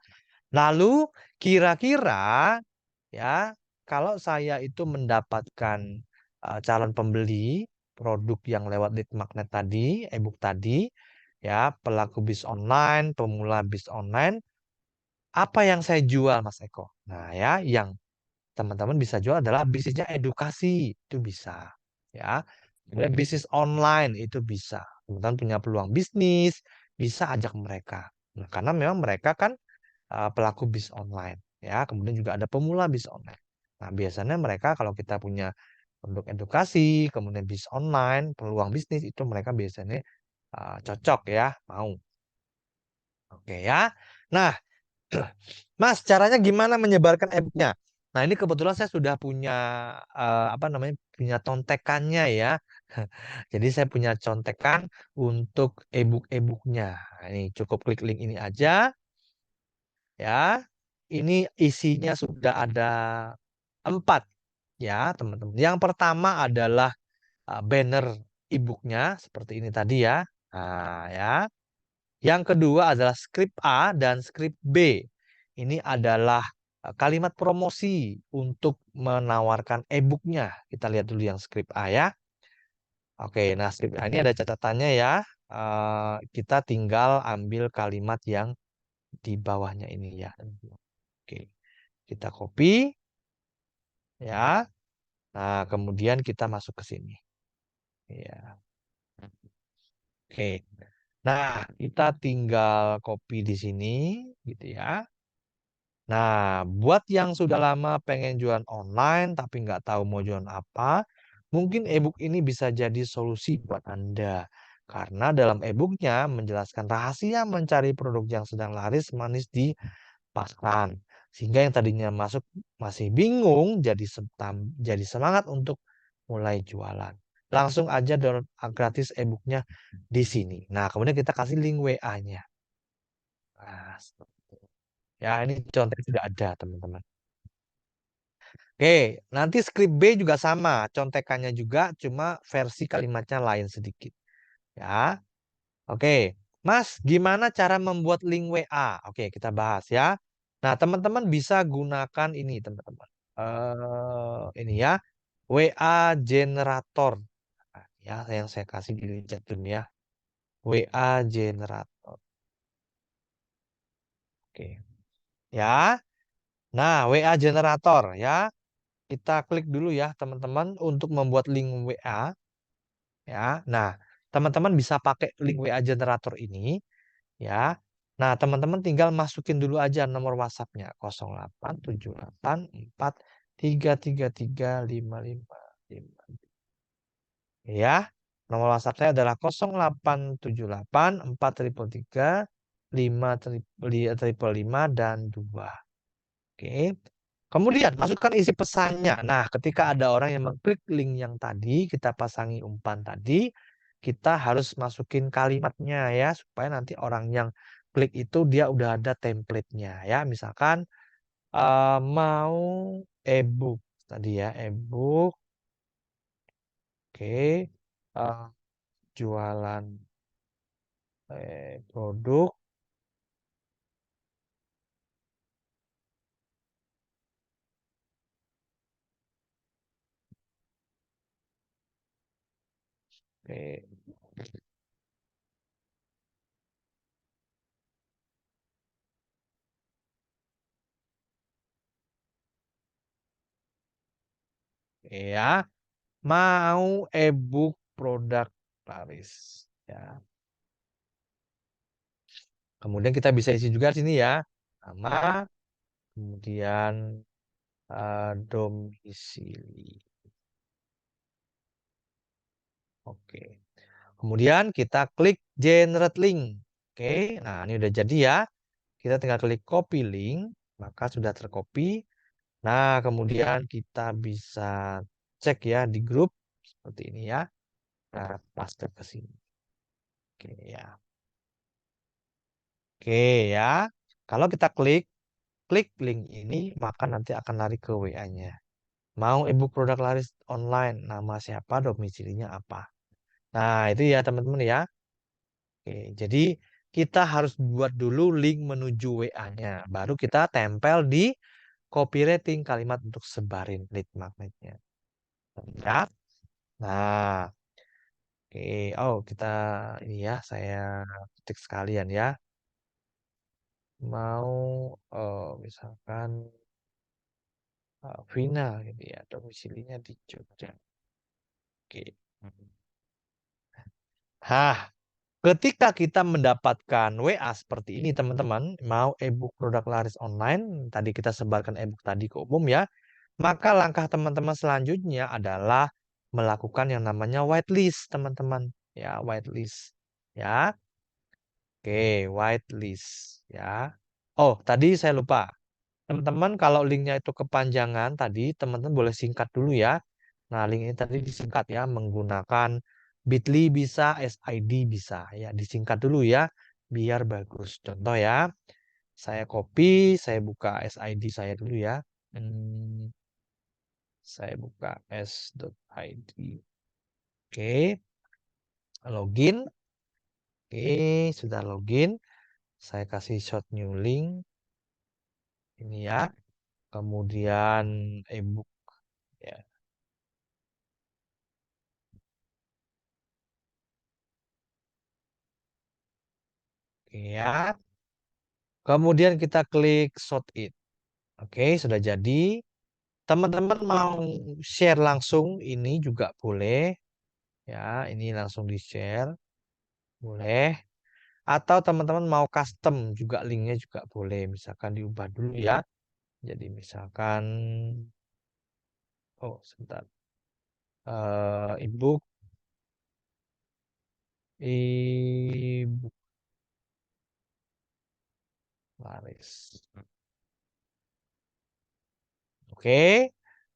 Lalu kira-kira ya, kalau saya itu mendapatkan calon pembeli produk yang lewat lead magnet tadi, e-book tadi, ya, pelaku bis online, pemula bis online, apa yang saya jual, Mas Eko? Nah, ya, yang teman-teman bisa jual adalah bisnisnya edukasi, itu bisa, ya. Kemudian bisnis online itu bisa. Kemudian punya peluang bisnis, bisa ajak mereka. Nah, karena memang mereka kan pelaku bis online, ya. Kemudian juga ada pemula bis online. Nah, biasanya mereka kalau kita punya produk edukasi, kemudian bis online, peluang bisnis itu mereka biasanya cocok ya, mau. Oke ya. Nah, Mas, caranya gimana menyebarkan e-booknya? Nah, ini kebetulan saya sudah punya apa namanya, punya contekannya ya. Jadi saya punya contekan untuk e-booknya. Nah, ini cukup klik link ini aja ya. Ini isinya sudah ada 4 ya, teman-teman. Yang pertama adalah banner e-booknya seperti ini tadi ya. Nah, ya. Yang kedua adalah skrip A dan skrip B. Ini adalah kalimat promosi untuk menawarkan e-booknya. Kita lihat dulu yang skrip A ya. Oke, nah skrip A ini ada catatannya ya. Kita tinggal ambil kalimat yang di bawahnya ini ya. Oke, kita copy ya. Nah, kemudian kita masuk ke sini. Ya. Oke. Nah, kita tinggal copy di sini gitu ya. Nah, buat yang sudah lama pengen jualan online tapi nggak tahu mau jualan apa, mungkin e-book ini bisa jadi solusi buat Anda. Karena dalam e-booknya menjelaskan rahasia mencari produk yang sedang laris manis di pasaran. Sehingga yang tadinya masuk masih bingung jadi semangat untuk mulai jualan. Langsung aja download gratis e-booknya di sini. Nah, kemudian kita kasih link WA-nya. Nah, ya, ini contohnya sudah ada, teman-teman. Oke, nanti skrip B juga sama, contekannya juga, cuma versi kalimatnya lain sedikit. Ya, oke. Mas, gimana cara membuat link WA? Oke, kita bahas ya. Nah, teman-teman bisa gunakan ini, teman-teman. Ini ya, WA generator. Nah, ya, yang saya kasih di chat room ya. WA generator. Oke. Ya. Nah, WA generator ya. Kita klik dulu ya teman-teman untuk membuat link WA ya. Nah, teman-teman bisa pakai link WA generator ini ya. Nah, teman-teman tinggal masukin dulu aja nomor WhatsApp-nya 087843335555. Ya. Nomor WhatsApp saya adalah 087843335555 dan 2. Oke. Kemudian masukkan isi pesannya. Nah, ketika ada orang yang mengklik link yang tadi, kita pasangi umpan tadi, kita harus masukin kalimatnya ya, supaya nanti orang yang klik itu dia udah ada template-nya ya. Misalkan mau e-book tadi ya, e-book. Oke. eh, Jualan produk. Oke, ya. Mau e-book produk laris ya. Kemudian kita bisa isi juga di sini ya. Nama, kemudian domisili. Oke. Kemudian kita klik generate link. Oke. Nah, ini udah jadi ya. Kita tinggal klik copy link, maka sudah tercopy. Nah, kemudian kita bisa cek ya di grup seperti ini ya. Nah, paste ke sini. Oke ya. Oke ya. Kalau kita klik link ini, maka nanti akan lari ke WA-nya. Mau e-book produk laris online, nama siapa, domisilinya apa. Nah, itu ya teman-teman ya. Oke, jadi kita harus buat dulu link menuju WA-nya. Baru kita tempel di copywriting kalimat untuk sebarin lead magnetnya. Ya. Nah, oke. Oh, kita ini ya, saya ketik sekalian ya. Mau misalkan Vina gitu ya, domisilinya di Jogja. Oke. Hah, ketika kita mendapatkan WA seperti ini, teman-teman, mau e-book produk laris online, tadi kita sebarkan e-book tadi ke umum ya, maka langkah teman-teman selanjutnya adalah melakukan yang namanya whitelist, teman-teman. Ya, whitelist. Ya, oke, whitelist. Ya. Oh, tadi saya lupa. Teman-teman, kalau linknya itu kepanjangan tadi, teman-teman boleh singkat dulu ya. Nah, link ini tadi disingkat ya, menggunakan Bitly bisa, SID bisa. Ya, disingkat dulu ya, biar bagus. Contoh ya, saya copy, saya buka SID saya dulu ya. Hmm, saya buka s.id. Oke, login. Oke, sudah login. Saya kasih short new link. Ini ya. Kemudian ebook ya. Oke ya. Kemudian kita klik short it. Oke, sudah jadi. Teman-teman mau share langsung ini juga boleh. Ya, ini langsung di-share. Boleh. Atau teman-teman mau custom juga linknya juga boleh. Misalkan diubah dulu ya. Jadi misalkan, oh sebentar. Ebook, ebook laris. Oke.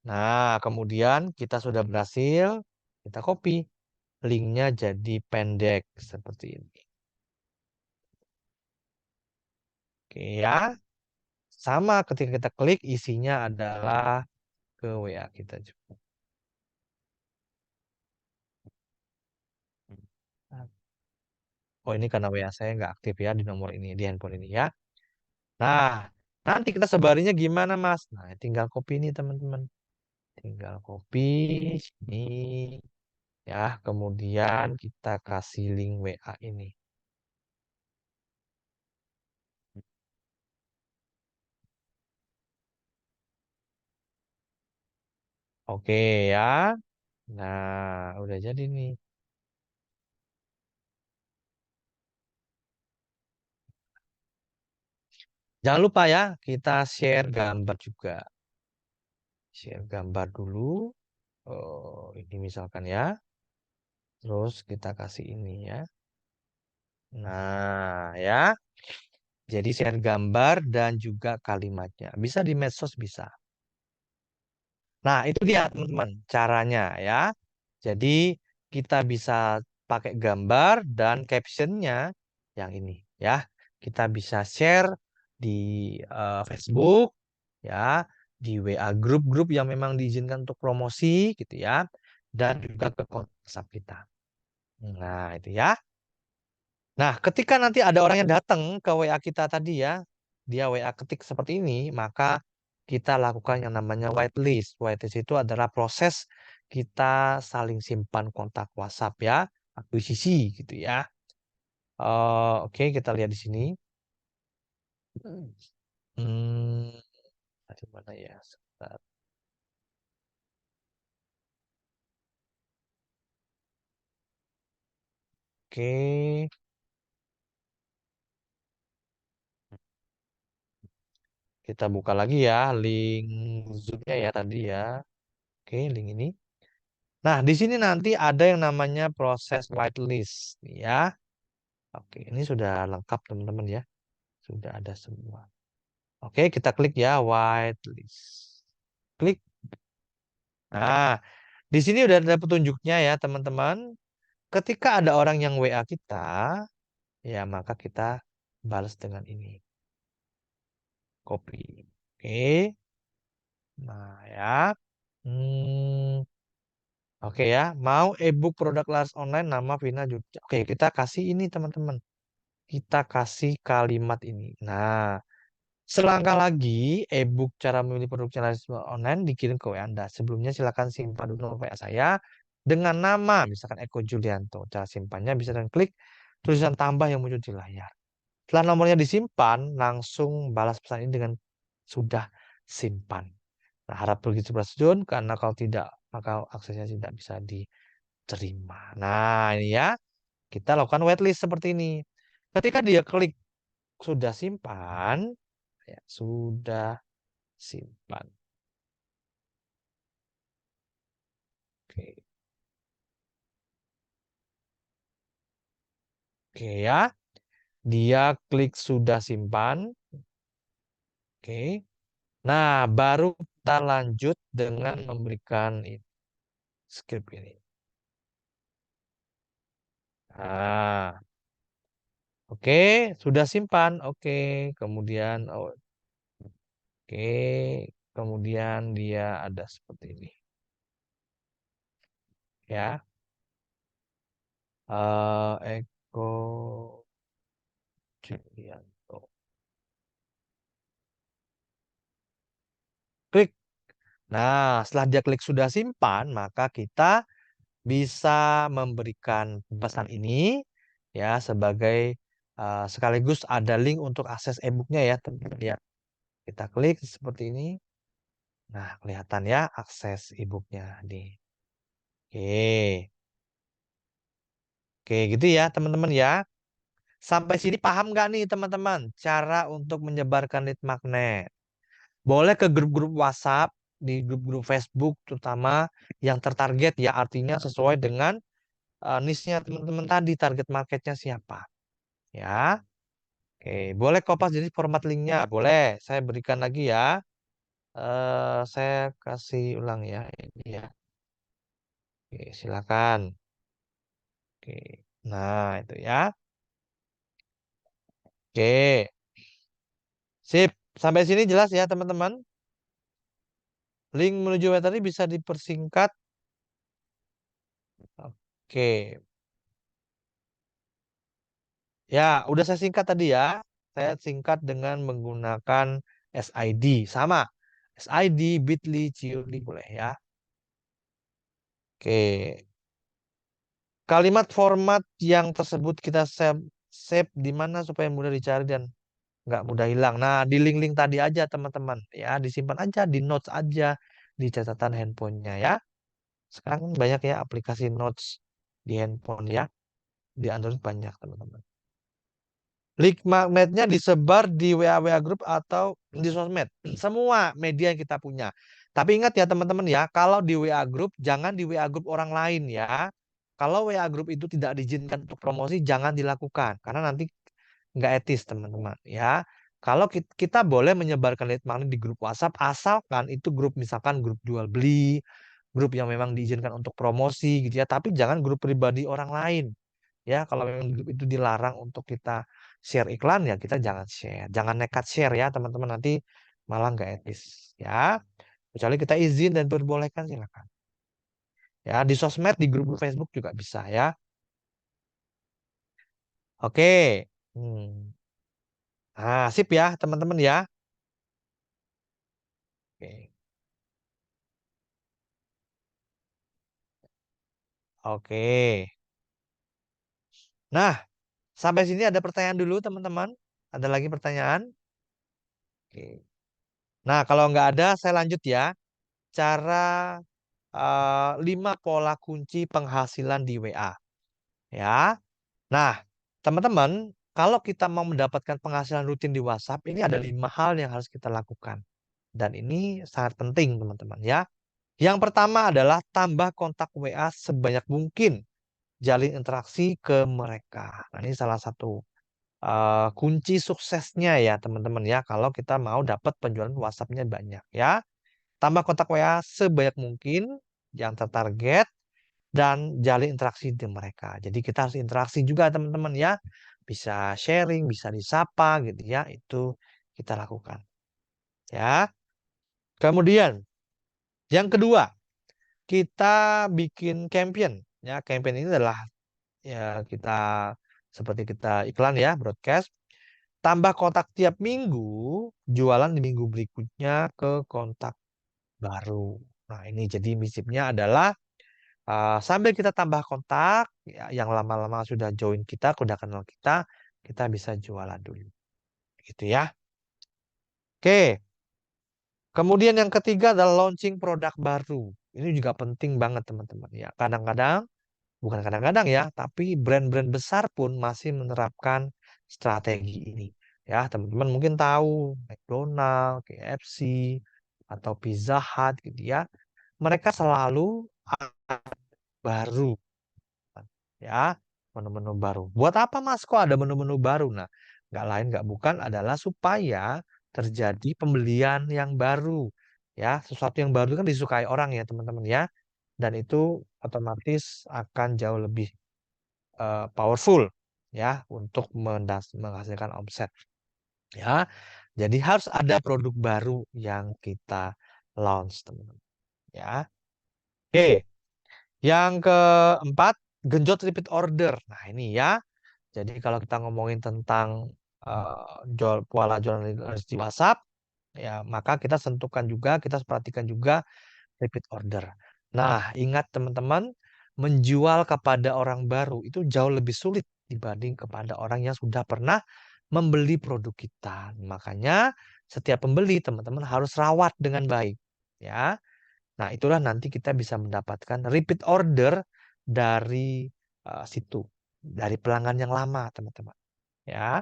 Nah, kemudian kita sudah berhasil. Kita copy. Linknya jadi pendek seperti ini. Oke ya. Sama ketika kita klik isinya adalah ke WA kita juga. Oh ini karena WA saya nggak aktif ya di nomor ini, di handphone ini ya. Nah, nanti kita sebarinnya gimana Mas? Nah, tinggal copy ini teman-teman. Tinggal copy sini ya. Kemudian kita kasih link WA ini. Oke ya. Nah, udah jadi nih. Jangan lupa ya, kita share gambar juga. Share gambar dulu. Oh, ini misalkan ya. Terus kita kasih ini ya. Nah, ya. Jadi share gambar dan juga kalimatnya. Bisa di medsos bisa. Nah, itu dia teman-teman caranya ya. Jadi kita bisa pakai gambar dan captionnya yang ini ya. Kita bisa share di Facebook ya, di WA grup-grup yang memang diizinkan untuk promosi gitu ya, dan juga ke kontak WhatsApp kita. Nah, itu ya. Nah, ketika nanti ada orang yang datang ke WA kita tadi ya, dia WA ketik seperti ini, maka kita lakukan yang namanya whitelist. Whitelist itu adalah proses kita saling simpan kontak WhatsApp ya, akuisisi gitu ya. Oke, kita lihat di sini. Hmm, di mana ya? Sebentar. Oke, kita buka lagi ya link Zoom-nya ya tadi ya. Oke, link ini. Nah, di sini nanti ada yang namanya proses whitelist ya. Oke, ini sudah lengkap teman-teman ya. Sudah ada semua. Oke, kita klik ya whitelist. Klik. Nah, di sini udah ada petunjuknya ya teman-teman. Ketika ada orang yang WA kita, ya maka kita balas dengan ini. Copy. Oke. Nah, ya. Hmm, oke ya. Mau ebook produk laris online nama Vina Jogja. Oke, kita kasih ini teman-teman. Kita kasih kalimat ini. Nah, selangkah lagi, e-book cara memilih produk jurnalisme online dikirim ke WA Anda. Sebelumnya silakan simpan dulu nomor WA saya dengan nama, misalkan Eko Julianto. Cara simpannya bisa dengan klik tulisan tambah yang muncul di layar. Setelah nomornya disimpan, langsung balas pesan ini dengan sudah simpan. Nah, harap begitu prosedur karena kalau tidak, maka aksesnya tidak bisa terima. Nah, ini ya, kita lakukan whitelist seperti ini. Ketika dia klik sudah simpan, ya, sudah simpan. Oke, oke ya. Dia klik sudah simpan. Oke. Nah, baru kita lanjut dengan memberikan script ini. Nah, oke, sudah simpan. Oke, kemudian oke, kemudian dia ada seperti ini. Ya, Eko Julianto. Klik. Nah, setelah dia klik sudah simpan, maka kita bisa memberikan pesan ini ya sebagai sekaligus ada link untuk akses e-booknya ya teman-teman ya. Kita klik seperti ini. Nah, kelihatan ya akses e-booknya nih. Oke. Oke, gitu ya teman-teman ya. Sampai sini paham nggak nih teman-teman cara untuk menyebarkan lead magnet? Boleh ke grup-grup WhatsApp, di grup-grup Facebook terutama yang tertarget ya artinya sesuai dengan niche-nya teman-teman tadi, target marketnya siapa. Ya, oke, boleh kopas jadi format linknya, boleh. Saya berikan lagi ya. Saya kasih ulang ya ini ya. Oke, silakan. Oke, nah itu ya. Oke, sip. Sampai sini jelas ya teman-teman. Link menuju web tadi bisa dipersingkat. Oke, ya udah saya singkat tadi ya. Saya singkat dengan menggunakan SID sama. SID, Bitly, CID boleh ya. Oke, kalimat format yang tersebut kita save di mana supaya mudah dicari dan nggak mudah hilang. Nah, di link-link tadi aja teman-teman ya, disimpan aja di notes aja di catatan handphonenya ya. Sekarang kan banyak ya aplikasi notes di handphone ya, di Android banyak teman-teman. Link magnetnya disebar di WA grup atau di sosmed, semua media yang kita punya. Tapi ingat ya teman-teman ya, kalau di WA grup jangan di WA grup orang lain ya. Kalau WA grup itu tidak diizinkan untuk promosi, jangan dilakukan karena nanti nggak etis teman-teman ya. Kalau kita boleh menyebarkan lead magnet di grup WhatsApp asalkan itu grup misalkan grup jual beli, grup yang memang diizinkan untuk promosi gitu ya, tapi jangan grup pribadi orang lain. Ya, kalau memang grup itu dilarang untuk kita share iklan ya kita jangan share. Jangan nekat share ya teman-teman nanti malah nggak etis ya. Kecuali kita izin dan perbolehkan silakan. Ya, di sosmed, di grup Facebook juga bisa ya. Oke. Hmm. Nah, sip ya teman-teman ya. Oke. Oke. Nah, sampai sini ada pertanyaan dulu teman-teman. Ada lagi pertanyaan? Oke. Nah, kalau nggak ada, saya lanjut ya. Cara 5 pola kunci penghasilan di WA. Ya. Nah, teman-teman, kalau kita mau mendapatkan penghasilan rutin di WhatsApp, ini ada 5 hal yang harus kita lakukan. Dan ini sangat penting, teman-teman ya. Yang pertama adalah tambah kontak WA sebanyak mungkin. Jalin interaksi ke mereka. Nah, ini salah satu kunci suksesnya ya teman-teman ya kalau kita mau dapat penjualan WhatsApp-nya banyak ya. Tambah kontak WA sebanyak mungkin yang tertarget dan jalin interaksi dengan mereka. Jadi kita harus interaksi juga teman-teman ya. Bisa sharing, bisa disapa gitu ya. Itu kita lakukan ya. Kemudian yang kedua, kita bikin campaign ya. Campaign ini adalah ya kita seperti kita iklan ya, broadcast. Tambah kontak tiap minggu, jualan di minggu berikutnya ke kontak baru. Nah, ini jadi prinsipnya adalah sambil kita tambah kontak, ya, yang lama-lama sudah join kita, sudah kenal kita bisa jualan dulu. Gitu ya. Oke. Kemudian yang ketiga adalah launching produk baru. Ini juga penting banget teman-teman ya. Kadang-kadang bukan kadang-kadang ya, tapi brand-brand besar pun masih menerapkan strategi ini. Ya, teman-teman mungkin tahu McDonald, KFC, atau Pizza Hut gitu ya. Mereka selalu baru ya, menu-menu baru. Buat apa Mas kok ada menu-menu baru? Nah, nggak lain nggak bukan adalah supaya terjadi pembelian yang baru. Ya, sesuatu yang baru kan disukai orang ya teman-teman ya. Dan itu otomatis akan jauh lebih powerful ya untuk menghasilkan omset ya. Jadi harus ada produk baru yang kita launch teman-teman ya. Oke, yang keempat genjot repeat order. Nah ini ya. Jadi kalau kita ngomongin tentang pola jualan di WhatsApp ya, maka kita sentuhkan juga, kita perhatikan juga repeat order. Nah, ingat teman-teman, menjual kepada orang baru itu jauh lebih sulit dibanding kepada orang yang sudah pernah membeli produk kita. Makanya setiap pembeli teman-teman harus rawat dengan baik, ya. Nah, itulah nanti kita bisa mendapatkan repeat order dari situ, dari pelanggan yang lama, teman-teman, ya.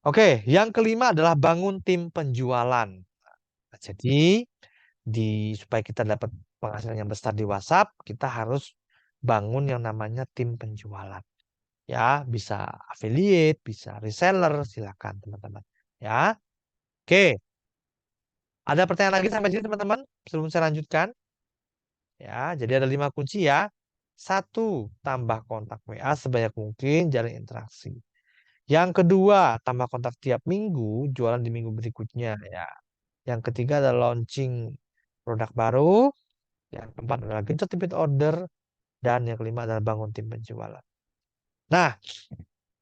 Oke, yang kelima adalah bangun tim penjualan. Jadi supaya kita dapat penghasilan yang besar di WhatsApp, kita harus bangun yang namanya tim penjualan. Ya, bisa affiliate, bisa reseller, silakan teman-teman. Ya. Oke, ada pertanyaan lagi sampai sini teman-teman sebelum saya lanjutkan. Ya, jadi ada 5 kunci ya. Satu, tambah kontak WA sebanyak mungkin jaring interaksi. Yang kedua, tambah kontak tiap minggu, jualan di minggu berikutnya ya. Yang ketiga adalah launching produk baru. Yang keempat adalah genjot repeat order. Dan yang kelima adalah bangun tim penjualan. Nah,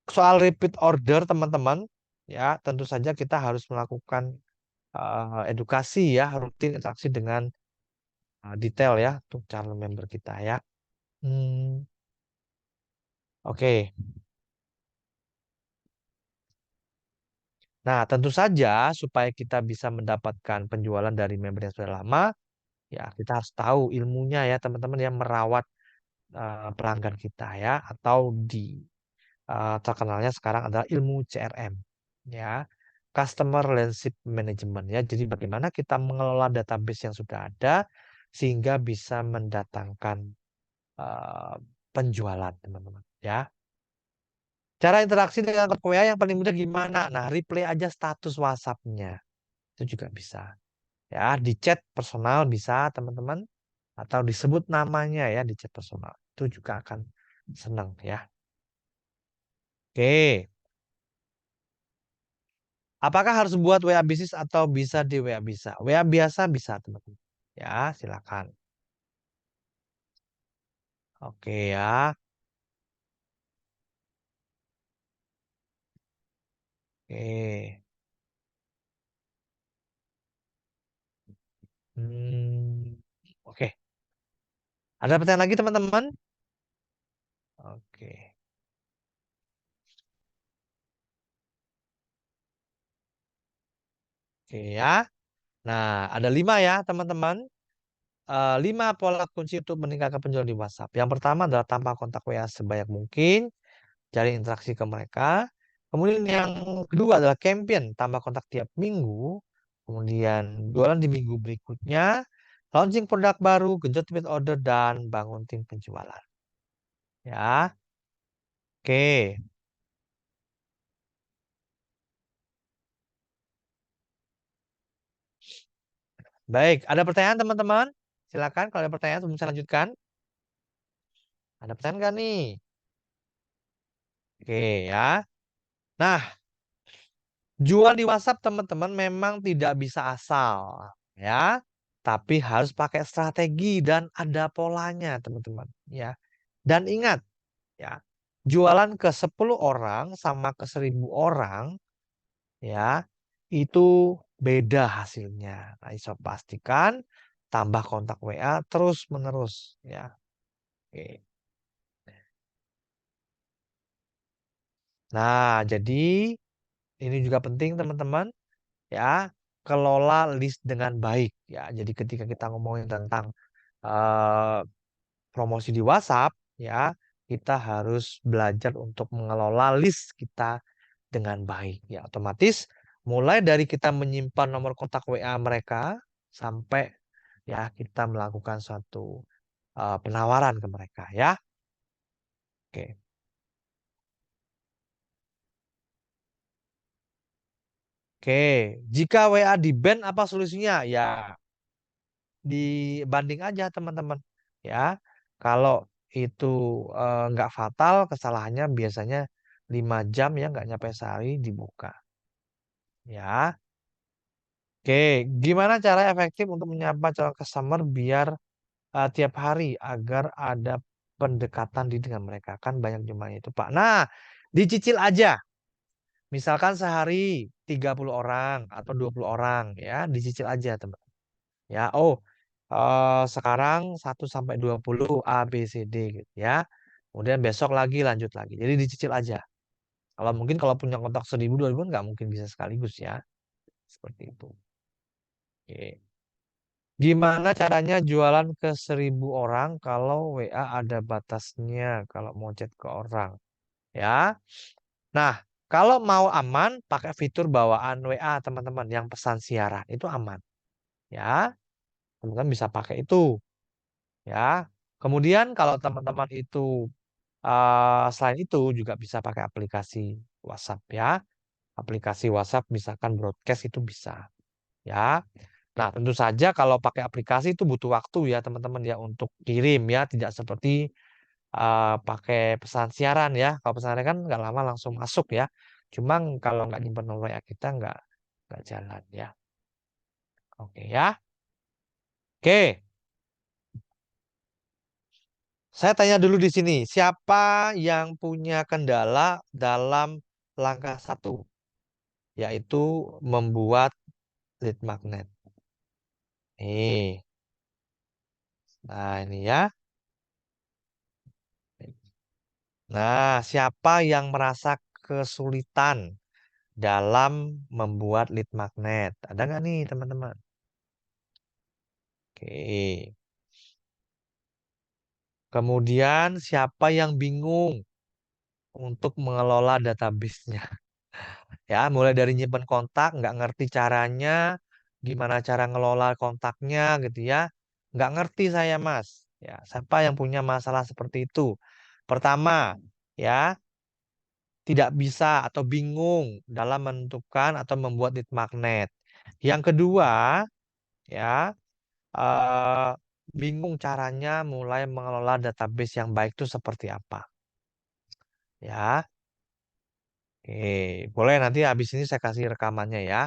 soal repeat order teman-teman, ya tentu saja kita harus melakukan edukasi ya, rutin interaksi dengan detail ya untuk calon member kita ya. Hmm, oke. Nah, tentu saja supaya kita bisa mendapatkan penjualan dari member yang sudah lama, ya kita harus tahu ilmunya ya teman-teman yang merawat pelanggan kita ya, atau terkenalnya sekarang adalah ilmu CRM ya, Customer Relationship Management ya. Jadi bagaimana kita mengelola database yang sudah ada sehingga bisa mendatangkan eh, penjualan teman-teman ya. Cara interaksi dengan klub WA yang paling mudah gimana? Nah, replay aja status WhatsApp-nya. Itu juga bisa. Ya, di chat personal bisa teman-teman, atau disebut namanya ya di chat personal. Itu juga akan senang ya. Oke. Apakah harus buat WA bisnis atau bisa di WA bisa? WA biasa bisa, teman-teman. Ya, silakan. Oke ya. Oke. Hmm, oke. Ada pertanyaan lagi, teman-teman? Oke. Oke ya. Nah, ada 5 ya, teman-teman. 5 pola kunci untuk meningkatkan penjualan di WhatsApp. Yang pertama adalah tanpa kontak WA sebanyak mungkin. Cari interaksi ke mereka. Kemudian yang kedua adalah campaign, tambah kontak tiap minggu. Kemudian jualan di minggu berikutnya, launching produk baru, genjot repeat order, dan bangun tim penjualan. Ya, oke. Baik, ada pertanyaan teman-teman? Silakan kalau ada pertanyaan sebelum saya lanjutkan. Ada pertanyaan nggak nih? Oke ya. Nah, jual di WhatsApp teman-teman memang tidak bisa asal. Ya, tapi harus pakai strategi dan ada polanya teman-teman. Ya, dan ingat ya, jualan ke 10 orang sama ke 1.000 orang ya, itu beda hasilnya. Nah, bisa pastikan tambah kontak WA terus menerus ya. Oke. Nah, jadi ini juga penting teman-teman ya, kelola list dengan baik ya. Jadi ketika kita ngomongin tentang eh, promosi di WhatsApp ya, kita harus belajar untuk mengelola list kita dengan baik. Ya, otomatis mulai dari kita menyimpan nomor kontak WA mereka sampai ya kita melakukan suatu penawaran ke mereka ya. Oke. Oke, jika WA di ban apa solusinya? Ya, dibanding aja teman-teman. Ya, kalau itu nggak fatal, kesalahannya biasanya 5 jam ya nggak nyampe sehari dibuka. Ya, oke. Gimana cara efektif untuk menyapa calon customer biar tiap hari agar ada pendekatan dengan mereka? Kan banyak jumlahnya itu, Pak. Nah, dicicil aja. Misalkan sehari 30 orang atau 20 orang ya, dicicil aja teman. Ya, oh sekarang 1 sampai 20 A B C D gitu ya. Kemudian besok lagi lanjut lagi. Jadi dicicil aja. Kalau mungkin kalau punya kontak 1000 2000 nggak mungkin bisa sekaligus ya. Seperti itu. Oke. Gimana caranya jualan ke 1000 orang kalau WA ada batasnya kalau mau chat ke orang ya. Nah, kalau mau aman pakai fitur bawaan WA teman-teman yang pesan siaran itu aman ya. Teman-teman bisa pakai itu ya. Kemudian kalau teman-teman itu selain itu juga bisa pakai aplikasi WhatsApp ya. Aplikasi WhatsApp misalkan broadcast itu bisa ya. Nah, tentu saja kalau pakai aplikasi itu butuh waktu ya teman-teman ya untuk kirim ya, tidak seperti pakai pesan siaran ya. Kalau pesan siaran kan nggak lama langsung masuk ya. Cuma kalau nggak nyimpen nomor WA kita nggak jalan ya. Oke ya. Oke, saya tanya dulu di sini, siapa yang punya kendala dalam langkah satu, yaitu membuat lead magnet. Nih, nah ini ya. Nah, siapa yang merasa kesulitan dalam membuat lead magnet? Ada nggak nih teman-teman? Oke. Kemudian siapa yang bingung untuk mengelola database-nya? Ya, mulai dari nyimpen kontak, nggak ngerti caranya, gimana cara ngelola kontaknya gitu ya. Nggak ngerti saya, Mas. Ya, siapa yang punya masalah seperti itu? Pertama, ya, tidak bisa atau bingung dalam menentukan atau membuat lead magnet. Yang kedua, ya, eh, bingung caranya mulai mengelola database yang baik itu seperti apa. Ya, oke, boleh nanti habis ini saya kasih rekamannya ya.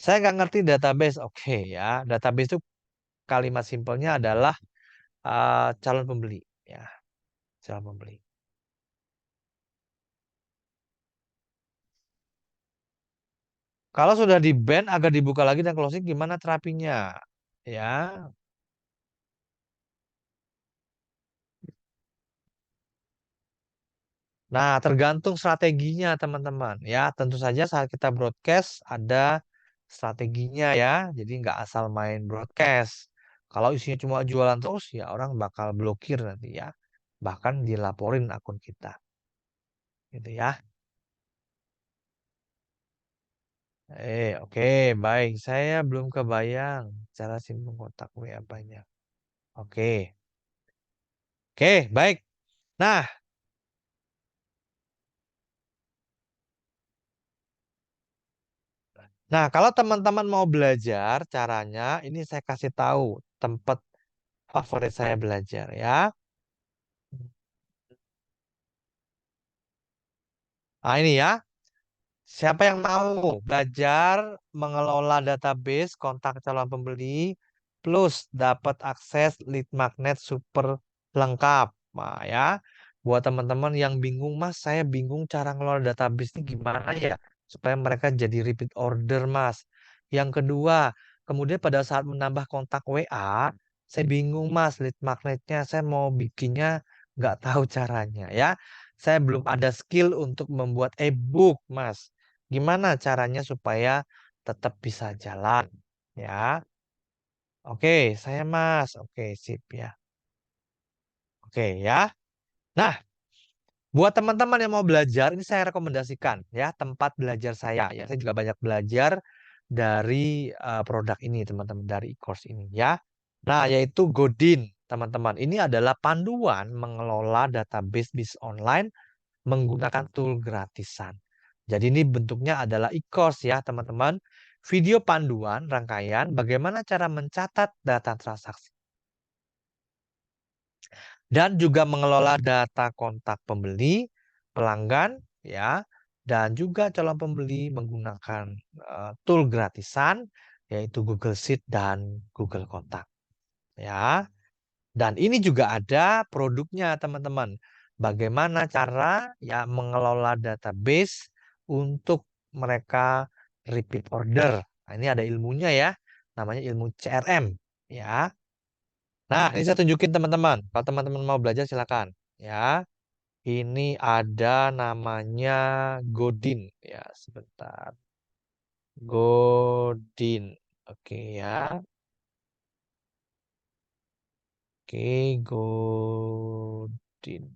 Saya nggak ngerti database, oke ya. Database itu kalimat simpelnya adalah calon pembeli, ya, calon pembeli. Kalau sudah di ban agar dibuka lagi dan closing gimana terapinya? Ya, nah, tergantung strateginya, teman-teman. Ya, tentu saja saat kita broadcast ada strateginya ya. Jadi nggak asal main broadcast. Kalau isinya cuma jualan terus, ya orang bakal blokir nanti ya. Bahkan dilaporin akun kita. Gitu ya. Oke, baik. Saya belum kebayang cara simpen kotak WA banyak. Oke, oke, baik. Nah, nah, kalau teman-teman mau belajar caranya, ini saya kasih tahu tempat favorit saya belajar ya. Nah, ini ya. Siapa yang mau belajar mengelola database kontak calon pembeli plus dapat akses lead magnet super lengkap. Nah, ya. Buat teman-teman yang bingung, Mas, saya bingung cara ngelola database ini gimana ya supaya mereka jadi repeat order, Mas. Yang kedua, kemudian pada saat menambah kontak WA, saya bingung, Mas, lead magnetnya saya mau bikinnya nggak tahu caranya ya. Saya belum ada skill untuk membuat e-book, Mas. Gimana caranya supaya tetap bisa jalan? Ya, oke, saya Mas. Oke, sip ya. Oke ya. Nah, buat teman-teman yang mau belajar, ini saya rekomendasikan ya tempat belajar saya. Ya, saya juga banyak belajar dari produk ini, teman-teman, dari e-course ini ya. Nah, yaitu Godin, teman-teman. Ini adalah panduan mengelola database bisnis online menggunakan tool gratisan. Jadi ini bentuknya adalah e-course ya, teman-teman. Video panduan rangkaian bagaimana cara mencatat data transaksi dan juga mengelola data kontak pembeli, pelanggan, ya, dan juga calon pembeli menggunakan tool gratisan yaitu Google Sheet dan Google Kontak, ya. Dan ini juga ada produknya, teman-teman. Bagaimana cara ya mengelola database untuk mereka repeat order. Nah, ini ada ilmunya ya, namanya ilmu CRM, ya. Nah, ini saya tunjukin teman-teman. Kalau teman-teman mau belajar silakan ya. Ini ada namanya Godin ya, sebentar. Godin. Oke ya. Oke, Godin.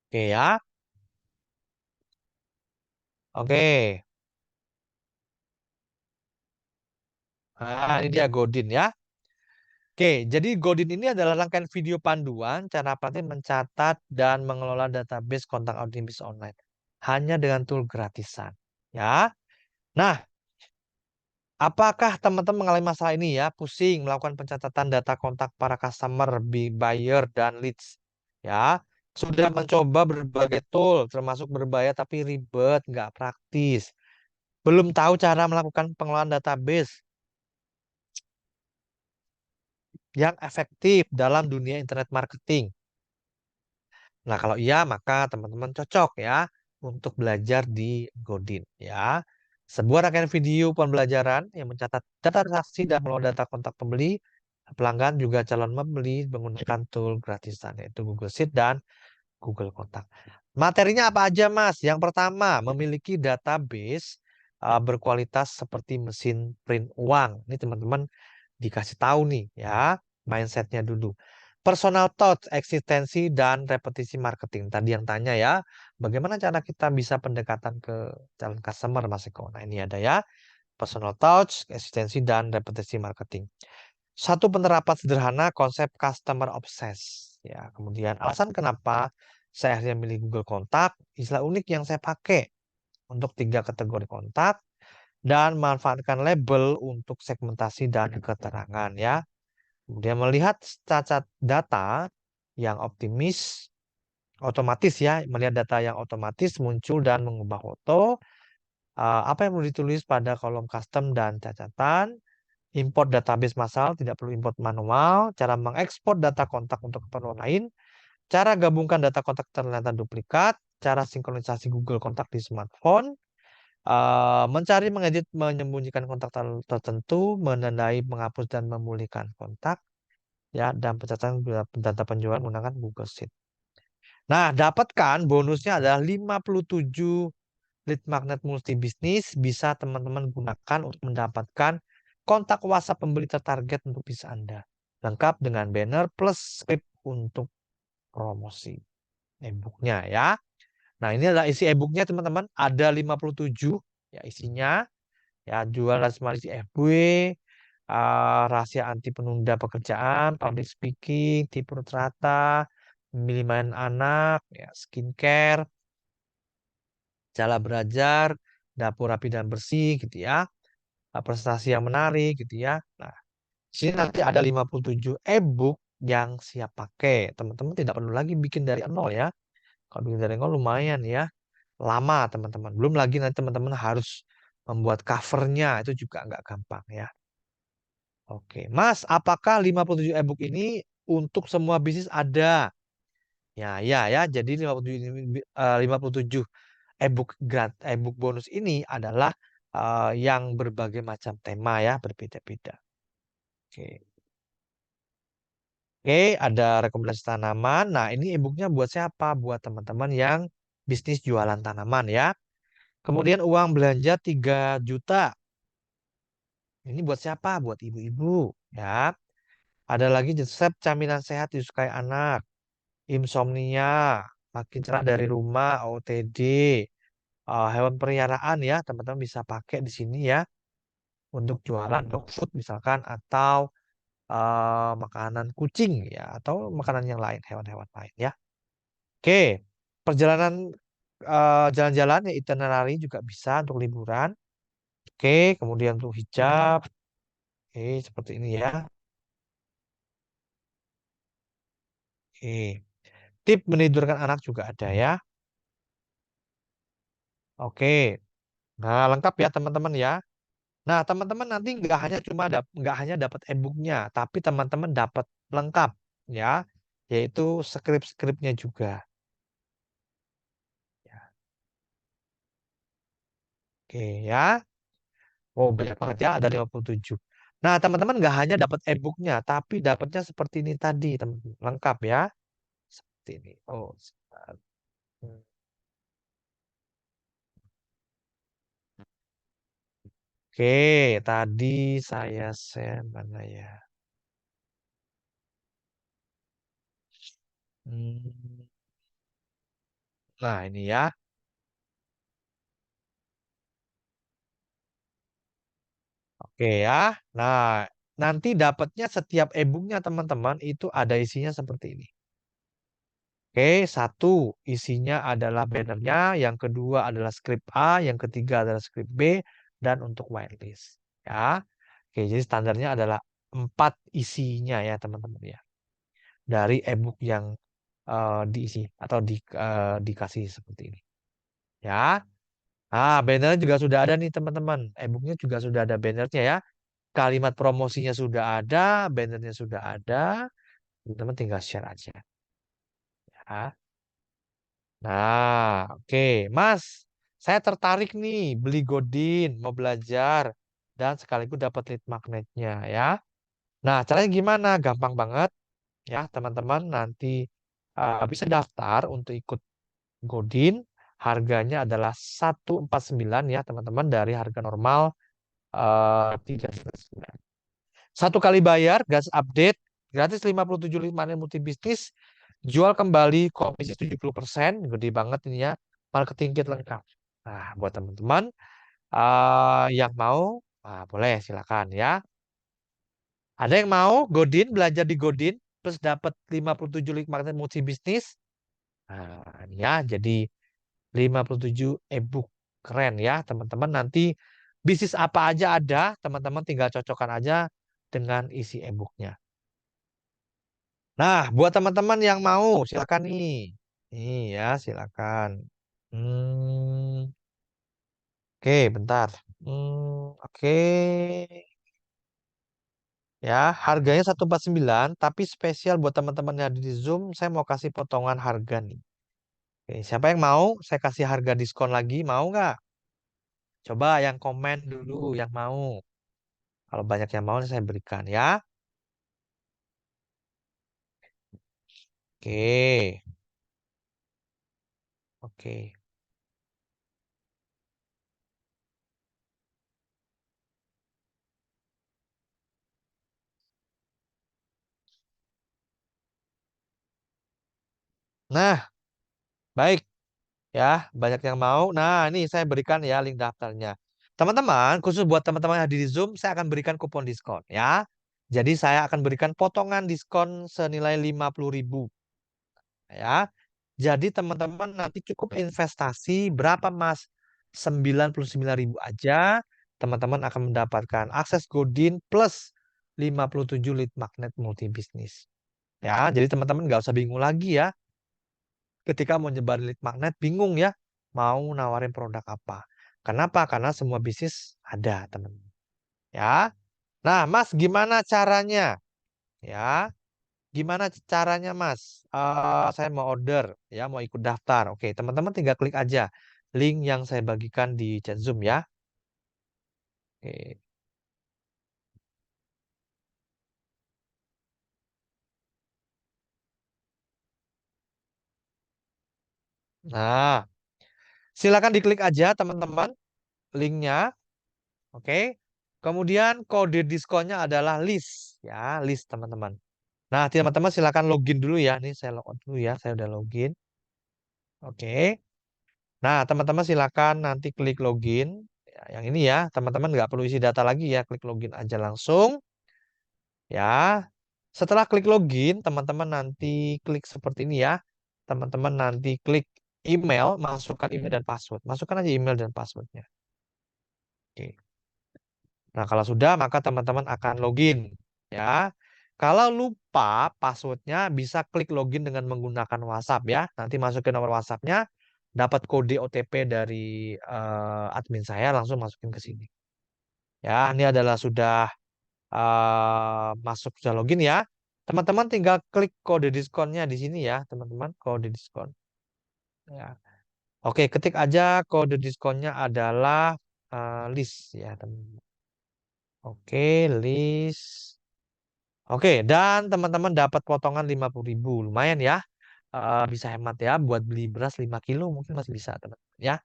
Oke ya. Oke. Nah, ini dia Godin ya. Oke, jadi Godin ini adalah rangkaian video panduan cara praktik mencatat dan mengelola database kontak audiens online hanya dengan tool gratisan. Ya. Nah, apakah teman-teman mengalami masalah ini ya? Pusing melakukan pencatatan data kontak para customer, buyer, dan leads. Ya, sudah mencoba berbagai tool, termasuk berbayar tapi ribet, nggak praktis. Belum tahu cara melakukan pengelolaan database yang efektif dalam dunia internet marketing. Nah, kalau iya, maka teman-teman cocok ya untuk belajar di Godin ya. Sebuah rangkaian video pembelajaran yang mencatat data transaksi dan mengelola data kontak pembeli, pelanggan juga calon membeli menggunakan tool gratisan yaitu Google Sheet dan Google Kontak. Materinya apa aja, Mas? Yang pertama, memiliki database berkualitas seperti mesin print uang. Ini teman-teman dikasih tahu nih ya, mindsetnya dulu. Personal touch, eksistensi, dan repetisi marketing. Tadi yang tanya ya, bagaimana cara kita bisa pendekatan ke calon customer, Mas Eko? Nah, ini ada ya, personal touch, eksistensi, dan repetisi marketing. Satu penerapan sederhana konsep customer obsess. Ya, kemudian alasan kenapa saya akhirnya milih Google Kontak, istilah unik yang saya pakai untuk 3 kategori kontak, dan manfaatkan label untuk segmentasi dan keterangan ya. Kemudian melihat cacat data yang otomatis ya, melihat data yang otomatis muncul dan mengubah foto, apa yang perlu ditulis pada kolom custom dan cacatan, import database massal, tidak perlu import manual, cara mengekspor data kontak untuk keperluan lain, cara gabungkan data kontak ternyata duplikat, cara sinkronisasi Google Kontak di smartphone, mencari, mengedit, menyembunyikan kontak tertentu, menandai, menghapus, dan memulihkan kontak, ya, dan pencatatan data penjualan menggunakan Google Sheet. Nah, dapatkan bonusnya adalah 57 lead magnet multi bisnis bisa teman-teman gunakan untuk mendapatkan kontak WhatsApp pembeli tertarget untuk bisnis Anda. Lengkap dengan banner plus script untuk promosi e-booknya ya. Nah, ini adalah isi e-booknya teman-teman. Ada 57 ya isinya. Ya, jual dan isi FW, rahasia anti penunda pekerjaan, public speaking, tipe rata, memilih main anak, ya, skincare, cara belajar, dapur rapi dan bersih gitu ya, prestasi yang menarik gitu ya. Nah, di sini nanti ada 57 e-book yang siap pakai. Teman-teman tidak perlu lagi bikin dari nol ya. Kalau bikin dari nol lumayan ya. Lama teman-teman. Belum lagi nanti teman-teman harus membuat covernya. Itu juga nggak gampang ya. Oke. Mas, apakah 57 e-book ini untuk semua bisnis ada? Ya, ya, ya. Jadi 57 e-book bonus ini adalah yang berbagai macam tema ya, berbeda-beda. Oke. Oke, ada rekomendasi tanaman. Nah, ini e-booknya buat siapa? Buat teman-teman yang bisnis jualan tanaman ya. Kemudian uang belanja 3 juta. Ini buat siapa? Buat ibu-ibu ya. Ada lagi resep camilan sehat disukai anak. Insomnia, makin cerah dari rumah, OTD, hewan peliharaan ya, teman-teman bisa pakai di sini ya untuk jualan dog food misalkan atau makanan kucing ya atau makanan yang lain, hewan-hewan lain ya. Oke, perjalanan jalan-jalan ya itinerary juga bisa untuk liburan. Oke, kemudian untuk hijab, oke seperti ini ya. Oke, tip menidurkan anak juga ada ya. Oke, nah lengkap ya teman-teman ya. Nah, teman-teman nanti nggak hanya dapat e-booknya, tapi teman-teman dapat lengkap ya, yaitu skrip-skripnya juga. Ya, oke ya. Oh, banyak banget ya, ada 57. Nah, teman-teman nggak hanya dapat e-booknya, tapi dapatnya seperti ini tadi, teman lengkap ya. Seperti ini. Oh, sebentar. Hmm. Oke, tadi saya share mana ya? Hmm. Nah, ini ya. Oke ya. Nah, nanti dapatnya setiap e-booknya teman-teman itu ada isinya seperti ini. Oke, satu isinya adalah bannernya, yang kedua adalah script A, yang ketiga adalah script B, dan untuk whitelist. Ya, oke. Jadi standarnya adalah 4 isinya ya teman-teman ya. Dari e-book yang diisi atau dikasih seperti ini. Ya. Ah, bannernya juga sudah ada nih teman-teman. E-booknya juga sudah ada bannernya ya. Kalimat promosinya sudah ada, bannernya sudah ada, teman-teman tinggal share aja ya. Nah, oke, Mas, saya tertarik nih beli Godin, mau belajar dan sekaligus dapat lead magnetnya ya. Nah, caranya gimana? Gampang banget ya, teman-teman. Nanti bisa daftar untuk ikut Godin. Harganya adalah 149 ya, teman-teman, dari harga normal 399. Satu kali bayar, gas update, gratis 57 menit multi bisnis, jual kembali komisi 70%, gede banget ini ya, marketing kit lengkap. Nah, buat teman-teman yang mau, boleh silakan ya. Ada yang mau Godin, belajar di Godin, plus dapat 57 link marketing multi bisnis. Nah, ini ya, jadi 57 e-book keren ya, teman-teman. Nanti bisnis apa aja ada, teman-teman tinggal cocokkan aja dengan isi e-booknya. Nah, buat teman-teman yang mau, silakan nih. Nih ya, silakan. Hmm, oke, bentar. Oke. Ya, harganya 149, tapi spesial buat teman-teman yang ada di Zoom, saya mau kasih potongan harga nih. Oke, siapa yang mau? Saya kasih harga diskon lagi, mau nggak? Coba yang komen dulu, yang mau. Kalau banyak yang mau, saya berikan ya. Oke, oke. Nah, baik. Ya, banyak yang mau. Nah, ini saya berikan ya link daftarnya. Teman-teman, khusus buat teman-teman yang hadir di Zoom, saya akan berikan kupon diskon ya. Jadi saya akan berikan potongan diskon senilai 50.000 ya. Jadi teman-teman nanti cukup investasi berapa Mas? 99.000 aja. Teman-teman akan mendapatkan akses Godin plus 57 lead magnet multi bisnis. Ya, jadi teman-teman nggak usah bingung lagi ya ketika mau nyebar lead magnet bingung ya mau nawarin produk apa. Kenapa? Karena semua bisnis ada, teman. Ya. Nah, Mas, gimana caranya? Ya, gimana caranya, Mas? Saya mau order, ya, mau ikut daftar. Oke, teman-teman tinggal klik aja link yang saya bagikan di chat Zoom ya. Oke. Nah, silakan diklik aja teman-teman linknya. Oke. Kemudian kode diskonnya adalah list ya, list teman-teman. Nah, teman-teman silakan login dulu ya. Nih saya login dulu ya. Saya udah login. Oke. Nah, teman-teman silakan nanti klik login. Ya, yang ini ya, teman-teman nggak perlu isi data lagi ya. Klik login aja langsung. Ya. Setelah klik login, teman-teman nanti klik seperti ini ya. Teman-teman nanti klik email, masukkan email dan password. Masukkan aja email dan passwordnya. Oke. Nah, kalau sudah, maka teman-teman akan login. Ya. Kalau lupa passwordnya, bisa klik login dengan menggunakan WhatsApp ya. Nanti masukin nomor WhatsAppnya, dapat kode OTP dari admin saya, langsung masukin ke sini. Ya, ini adalah sudah masuk, sudah login ya. Teman-teman tinggal klik kode diskonnya di sini ya, teman-teman. Kode diskon. Ya. Oke, ketik aja kode diskonnya adalah list ya, teman-teman. Oke, list. Oke, dan teman-teman dapat potongan 50.000. Lumayan ya. Bisa hemat ya buat beli beras 5 kilo mungkin masih bisa, teman-teman ya.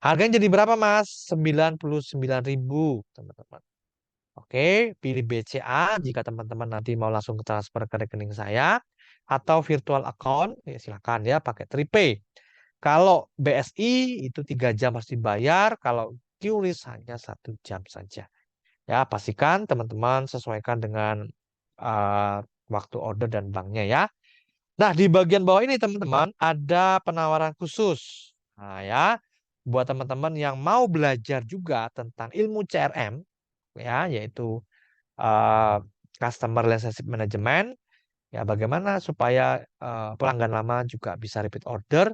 Harganya jadi berapa, Mas? 99.000, teman-teman. Oke, pilih BCA jika teman-teman nanti mau langsung transfer ke rekening saya atau virtual account, ya silakan ya pakai Tripay. Kalau BSI itu 3 jam harus dibayar, kalau QRIS hanya 1 jam saja. Ya, pastikan teman-teman sesuaikan dengan waktu order dan banknya ya. Nah, di bagian bawah ini teman-teman ada penawaran khusus. Nah, ya, buat teman-teman yang mau belajar juga tentang ilmu CRM, ya, yaitu uh, Customer Relationship Management, ya, bagaimana supaya pelanggan lama juga bisa repeat order.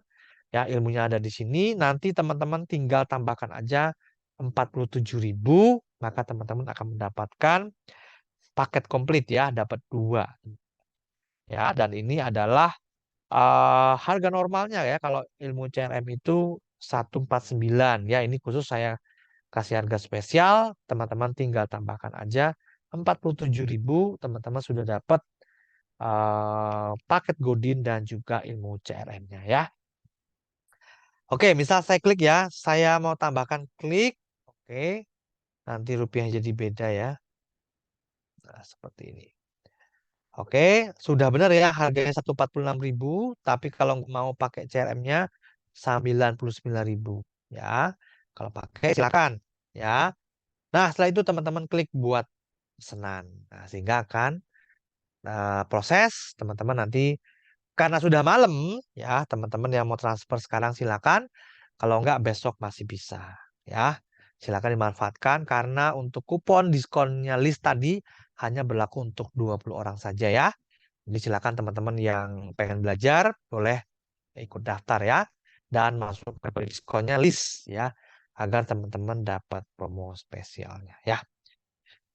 Ya, ilmunya ada di sini. Nanti teman-teman tinggal tambahkan aja 47.000, maka teman-teman akan mendapatkan paket komplit ya, dapat 2. Ya, dan ini adalah harga normalnya ya, kalau ilmu CRM itu 149 ya, ini khusus saya kasih harga spesial, teman-teman tinggal tambahkan aja 47.000, teman-teman sudah dapat paket Godin dan juga ilmu CRM-nya ya. Oke, misal saya klik ya, saya mau tambahkan klik, oke, nanti rupiah jadi beda ya. Nah, seperti ini. Oke, sudah benar ya, harganya 146.000, tapi kalau mau pakai CRM-nya 99.000 ya. Kalau pakai silakan ya. Nah, setelah itu teman-teman klik buat pesanan. Nah, sehingga akan proses teman-teman nanti, karena sudah malam ya, teman-teman yang mau transfer sekarang silakan. Kalau enggak besok masih bisa ya. Silakan dimanfaatkan karena untuk kupon diskonnya list tadi hanya berlaku untuk 20 orang saja ya. Jadi silakan teman-teman yang pengen belajar boleh ikut daftar ya dan masuk ke diskonnya list ya agar teman-teman dapat promo spesialnya ya.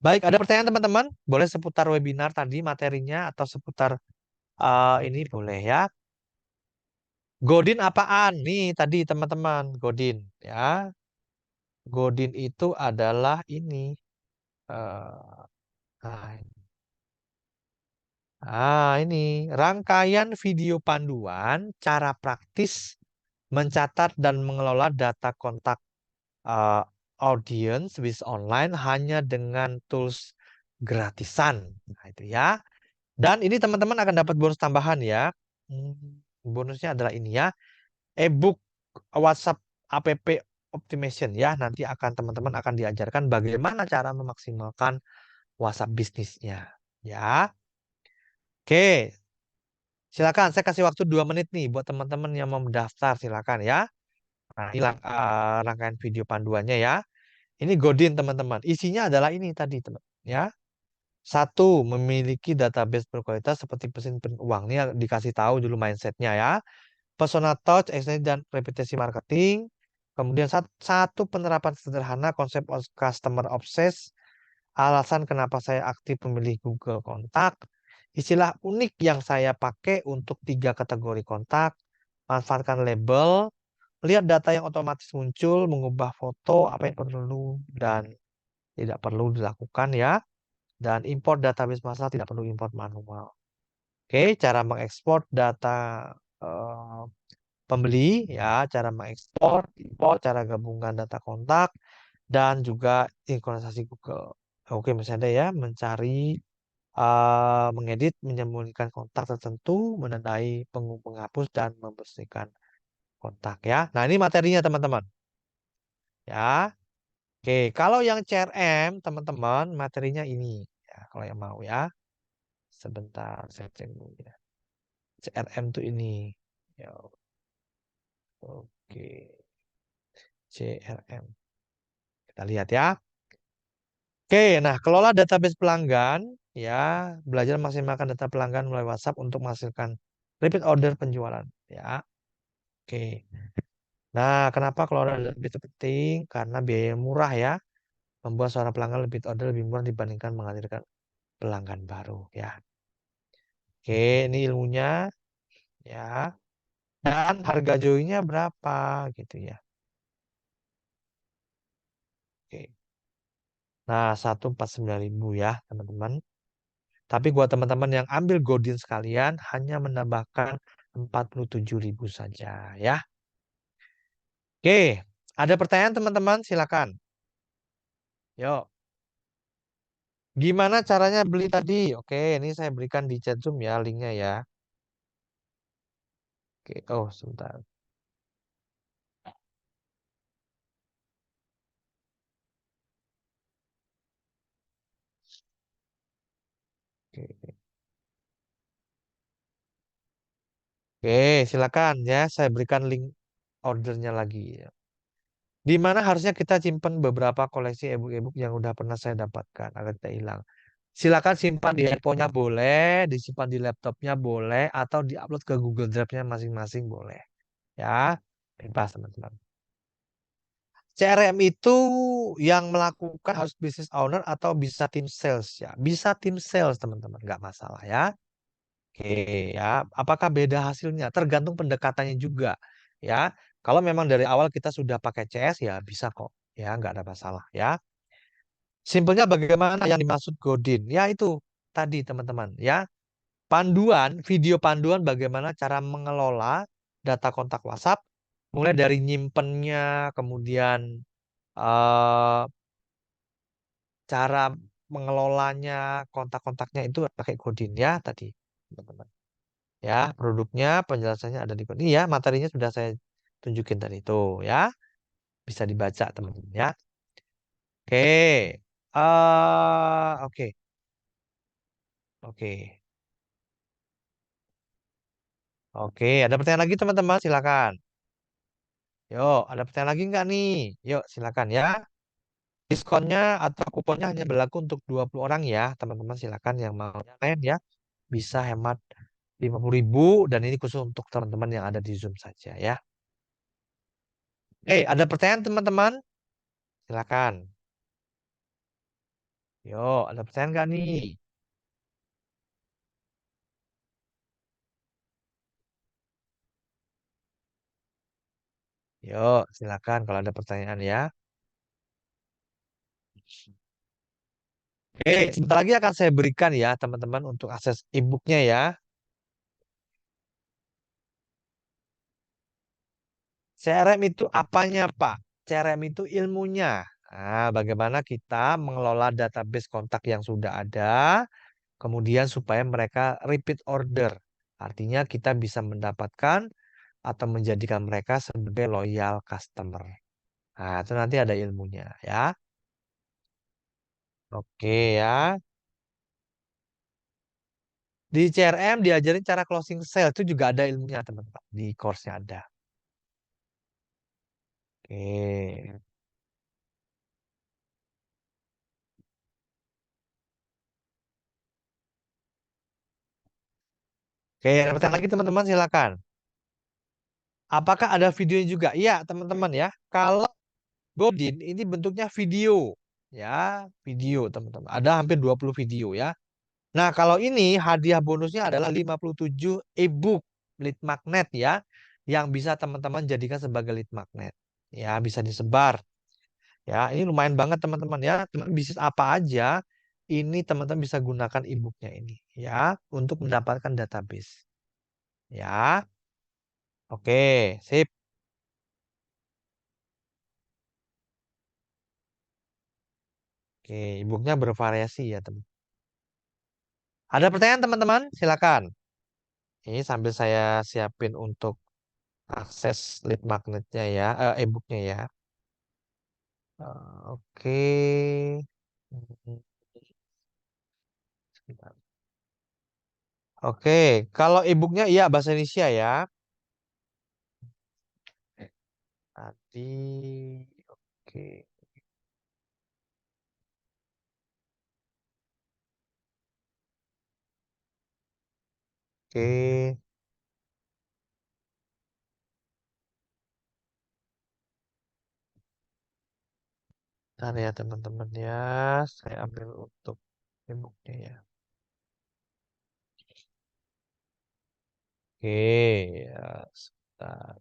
Baik, ada pertanyaan teman-teman? Boleh seputar webinar tadi materinya atau seputar ini boleh ya. Godin apaan? Nih tadi teman-teman, Godin ya. Godin itu adalah ini. eh, nah, ini rangkaian video panduan cara praktis mencatat dan mengelola data kontak uh, audience bis online hanya dengan tools gratisan. Nah, itu ya. Dan ini teman-teman akan dapat bonus tambahan ya. Bonusnya adalah ini ya. E-book WhatsApp app optimization ya. Nanti akan teman-teman akan diajarkan bagaimana cara memaksimalkan WhatsApp bisnisnya. Ya. Oke, silakan saya kasih waktu 2 menit nih buat teman-teman yang mau mendaftar silakan ya. Nah, ini rangkaian video panduannya ya. Ini Godin teman-teman. Isinya adalah ini tadi teman. Ya. Satu, memiliki database berkualitas seperti mesin uang. Ini dikasih tahu dulu mindsetnya ya. Persona touch, extension, dan reputasi marketing. Kemudian satu penerapan sederhana konsep customer obsess. Alasan kenapa saya aktif memilih Google Kontak. Istilah unik yang saya pakai untuk 3 kategori kontak. Manfaatkan label. Lihat data yang otomatis muncul, mengubah foto, apa yang perlu dan tidak perlu dilakukan ya. Dan import database masalah tidak perlu import manual. Oke, cara mengekspor data pembeli, ya, cara mengekspor, impor, cara gabungkan data kontak, dan juga sinkronisasi Google. Oke, misalnya ya, mencari, mengedit, menyembunyikan kontak tertentu, menandai penghapus, dan membersihkan kontak ya. Nah, ini materinya teman-teman. Ya. Oke, kalau yang CRM, teman-teman, materinya ini. Ya, kalau yang mau ya. Sebentar, saya cek dulu ya. CRM tuh ini. Ya, oke. CRM. Kita lihat ya. Oke, nah kelola database pelanggan, ya, belajar maksimalkan data pelanggan melalui WhatsApp untuk menghasilkan repeat order penjualan, ya. Oke. Nah, kenapa kelola database itu penting? Karena biaya murah ya, membuat seorang pelanggan repeat order lebih murah dibandingkan menghadirkan pelanggan baru, ya. Oke, ini ilmunya, ya. Dan harga joinnya berapa, gitu ya. Oke. Nah, 149.000 ya, teman-teman. Tapi buat teman-teman yang ambil Godin sekalian hanya menambahkan 47.000 saja ya. Oke, ada pertanyaan teman-teman? Silakan. Yuk, gimana caranya beli tadi? Oke, ini saya berikan di chat Zoom ya linknya ya. Oke, oh sebentar. Oke, oke, silakan ya. Saya berikan link ordernya lagi. Di mana harusnya kita simpan beberapa koleksi e-book yang udah pernah saya dapatkan agar tidak hilang. Silakan simpan di handphonenya boleh, disimpan di laptopnya boleh, atau diupload ke Google Drive-nya masing-masing boleh. Ya, bebas teman-teman. CRM itu yang melakukan harus business owner atau bisa tim sales ya. Bisa tim sales teman-teman, nggak masalah ya. Oke ya, apakah beda hasilnya? Tergantung pendekatannya juga ya. Kalau memang dari awal kita sudah pakai CS ya bisa kok ya, nggak ada masalah ya. Simpelnya bagaimana yang dimaksud Godin? Ya itu tadi teman-teman ya. Video panduan bagaimana cara mengelola data kontak WhatsApp, mulai dari nyimpennya, kemudian eh, cara mengelolanya, kontak-kontaknya itu pakai Godin ya tadi, teman-teman. Ya, produknya, penjelasannya ada di Godin. Ya, materinya sudah saya tunjukin tadi itu ya, bisa dibaca teman-teman ya. Oke, oke, oke, oke. Ada pertanyaan lagi teman-teman? Silakan. Yuk, ada pertanyaan lagi nggak nih? Yuk, silakan ya. Diskonnya atau kuponnya hanya berlaku untuk 20 orang ya, teman-teman. Silakan yang mau main ya. Bisa hemat 50.000 dan ini khusus untuk teman-teman yang ada di Zoom saja ya. Ada pertanyaan teman-teman? Silakan. Yuk, ada pertanyaan nggak nih? Yuk, silakan kalau ada pertanyaan ya. Sebentar lagi akan saya berikan ya teman-teman untuk akses e-booknya ya. CRM itu apanya, Pak? CRM itu ilmunya. Nah, bagaimana kita mengelola database kontak yang sudah ada, kemudian supaya mereka repeat order. Artinya kita bisa mendapatkan atau menjadikan mereka sebagai loyal customer. Nah, itu nanti ada ilmunya ya. Oke ya. Di CRM diajarin cara closing sale itu juga ada ilmunya teman-teman. Di course-nya ada. Oke. Oke, ada pertanyaan lagi teman-teman silakan. Apakah ada videonya juga? Iya, teman-teman ya. Kalau Godin ini bentuknya video. Ya, video teman-teman. Ada hampir 20 video ya. Nah, kalau ini hadiah bonusnya adalah 57 e-book lead magnet ya. Yang bisa teman-teman jadikan sebagai lead magnet. Ya, bisa disebar. Ya, ini lumayan banget teman-teman ya. Teman bisnis apa aja, ini teman-teman bisa gunakan e-booknya ini. Ya, untuk mendapatkan database. Ya, Oke, sip. Oke, e-booknya bervariasi ya, teman. Ada pertanyaan, teman-teman? Silakan. Ini sambil saya siapin untuk akses lead magnetnya ya, e-booknya ya. Oke. Hmm, sebentar. Oke, kalau e-booknya iya bahasa Indonesia ya. Tadi, oke, oke. Ntar ya teman-teman ya, saya ambil untuk e-booknya ya. Oke, ya, sebentar.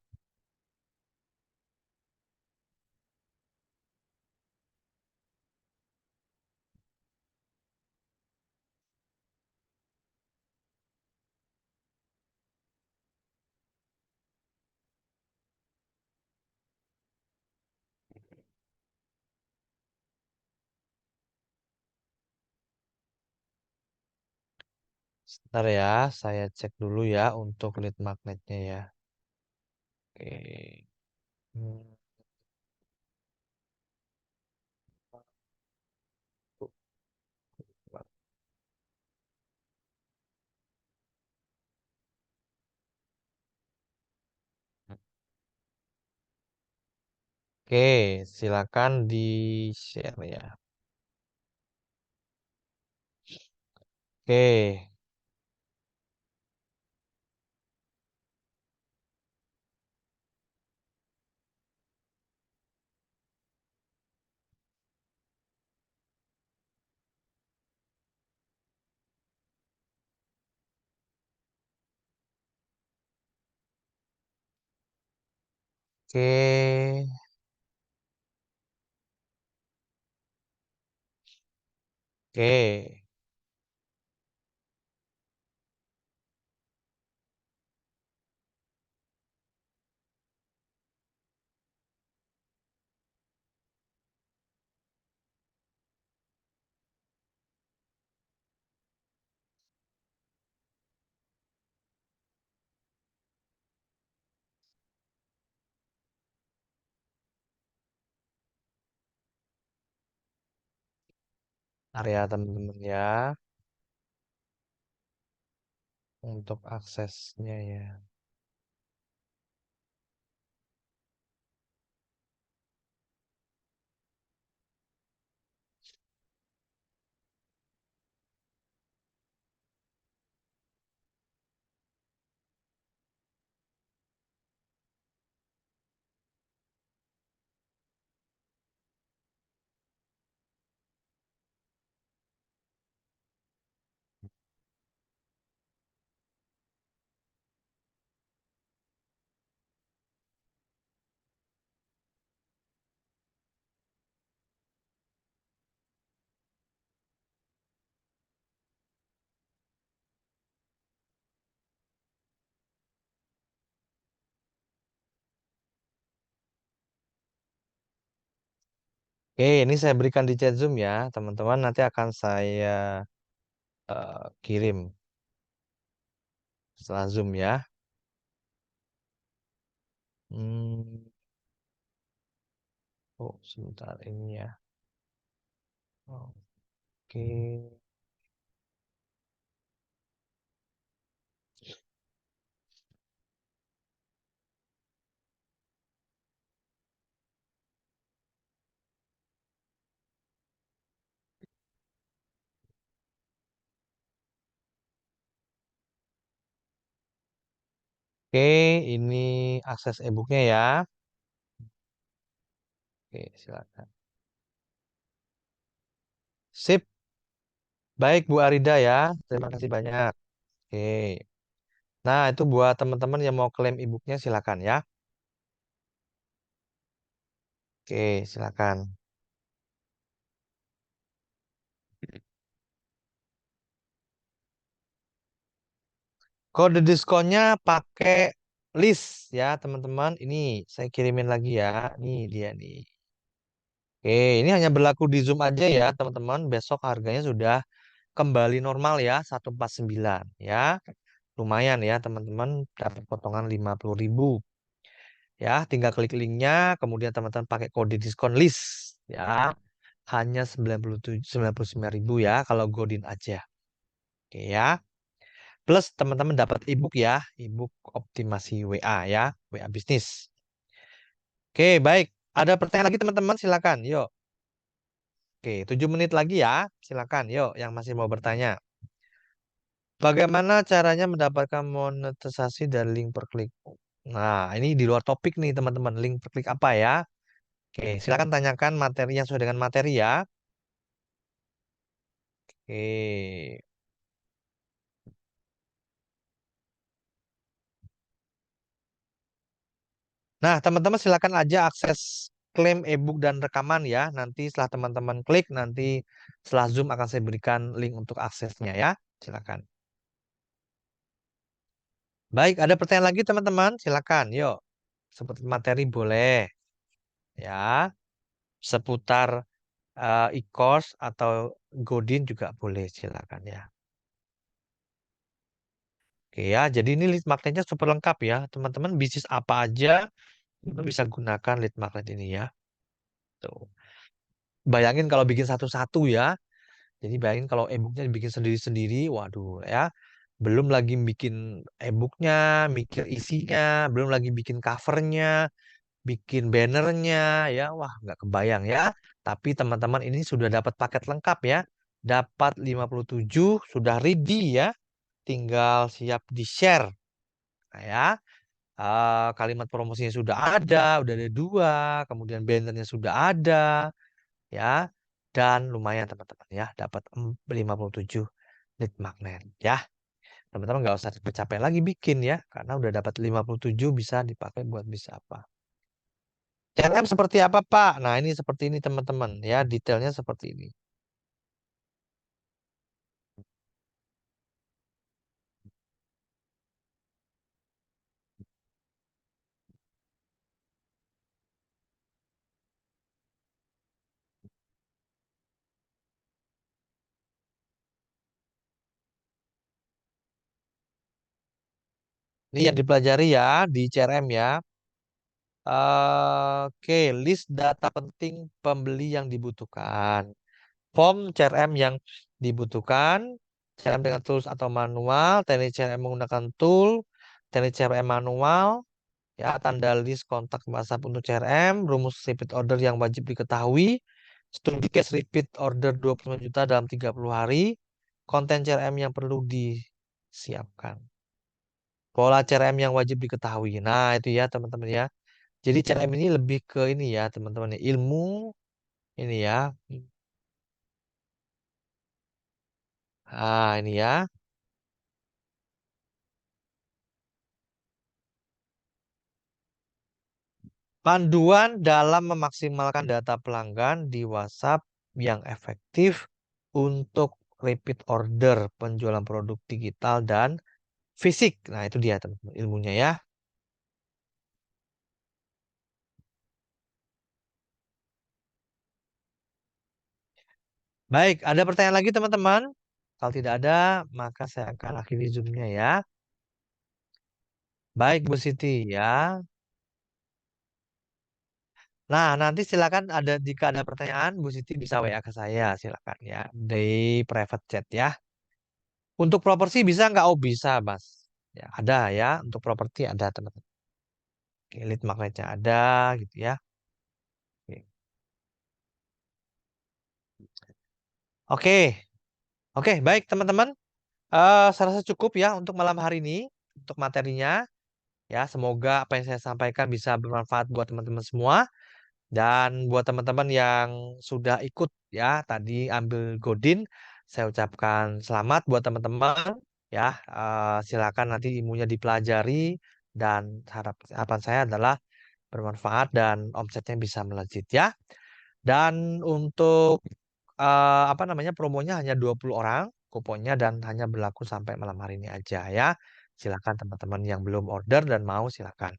Sebentar ya, saya cek dulu ya untuk lead magnetnya ya. Oke. Hmm, Oke, silakan di-share ya. Oke, oke, oke. Area teman-teman ya untuk aksesnya ya. Oke, ini saya berikan di chat Zoom ya, teman-teman. Nanti akan saya kirim setelah Zoom ya. Hmm, oh, sebentar ini ya. Oke, oke, ini akses e-booknya ya. Oke, silakan. Sip, baik Bu Arida ya. Terima kasih banyak. Oke. Nah, itu buat teman-teman yang mau klaim e-booknya silakan ya. Oke, silakan. Kode diskonnya pakai list ya teman-teman. Ini saya kirimin lagi ya. Ini dia nih. Oke, ini hanya berlaku di Zoom aja ya teman-teman. Besok harganya sudah kembali normal ya 149 ya. Lumayan ya teman-teman, dapat potongan 50.000 ya. Tinggal klik linknya, kemudian teman-teman pakai kode diskon list ya. Hanya 99.000 ya kalau Godin aja. Oke ya. Plus teman-teman dapat ebook ya, ebook optimasi WA ya, WA bisnis. Oke, baik. Ada pertanyaan lagi teman-teman? Silakan. Yuk. Oke, 7 menit lagi ya. Silakan. Yuk, yang masih mau bertanya. Bagaimana caranya mendapatkan monetisasi dari link per klik? Nah, ini di luar topik nih teman-teman. Link per klik apa ya? Oke, silakan tanyakan materi yang sesuai dengan materi ya. Oke. Nah, teman-teman silakan aja akses klaim ebook dan rekaman ya. Nanti setelah teman-teman klik, nanti setelah Zoom akan saya berikan link untuk aksesnya ya. Silakan. Baik, ada pertanyaan lagi teman-teman? Silakan, yuk. Seperti materi boleh ya. Seputar e-course atau Godin juga boleh, silakan ya. Oke ya, jadi ini lead magnetnya super lengkap ya. Teman-teman bisnis apa aja bisa gunakan lead magnet ini ya. Tuh. Bayangin kalau bikin satu-satu ya. Jadi bayangin kalau e-booknya dibikin sendiri-sendiri, waduh ya. Belum lagi bikin e-booknya, mikir isinya, belum lagi bikin covernya, bikin bannernya, ya. Wah, nggak kebayang ya. Tapi teman-teman ini sudah dapat paket lengkap ya. Dapat 57, sudah ready ya. Tinggal siap di-share. Nah, ya. Kalimat promosinya sudah ada dua, kemudian bannernya sudah ada, ya. Dan lumayan teman-teman ya, dapat 57 lead magnet ya. Teman-teman nggak usah capek-capek lagi bikin ya, karena udah dapat 57 bisa dipakai buat bisa apa. CRM seperti apa Pak? Nah ini seperti ini teman-teman ya, detailnya seperti ini. Ini yang dipelajari ya di CRM ya. Oke, list data penting pembeli yang dibutuhkan. Form CRM yang dibutuhkan, CRM dengan tools atau manual, teknik CRM menggunakan tool, teknik CRM manual, ya tanda list kontak WhatsApp untuk CRM, rumus repeat order yang wajib diketahui, studi case repeat order 25 juta dalam 30 hari, konten CRM yang perlu disiapkan, pola CRM yang wajib diketahui. Nah, itu ya teman-teman ya. Jadi CRM ini lebih ke ini ya teman-teman ya, ilmu ini ya. Ah, ini ya. Panduan dalam memaksimalkan data pelanggan di WhatsApp yang efektif untuk repeat order penjualan produk digital dan fisik. Nah, itu dia teman-teman ilmunya ya. Baik, ada pertanyaan lagi teman-teman? Kalau tidak ada, maka saya akan akhiri Zoom-nya ya. Baik, Bu Siti ya. Nah, nanti silakan jika ada pertanyaan, Bu Siti bisa WA ke saya, silakan ya. Di private chat ya. Untuk properti bisa nggak? Oh, bisa, Mas. Ya, ada ya. Untuk properti ada teman-teman. Oke, lead magnetnya ada gitu ya. Oke, oke, oke, baik teman-teman. Saya rasa cukup ya untuk malam hari ini untuk materinya. Ya, semoga apa yang saya sampaikan bisa bermanfaat buat teman-teman semua. Dan buat teman-teman yang sudah ikut ya tadi ambil Godin, saya ucapkan selamat buat teman-teman. Ya, silakan nanti ilmunya dipelajari dan harapan saya adalah bermanfaat dan omsetnya bisa melejit ya. Dan untuk apa namanya promonya hanya 20 orang kuponnya dan hanya berlaku sampai malam hari ini aja ya. Silakan teman-teman yang belum order dan mau silakan.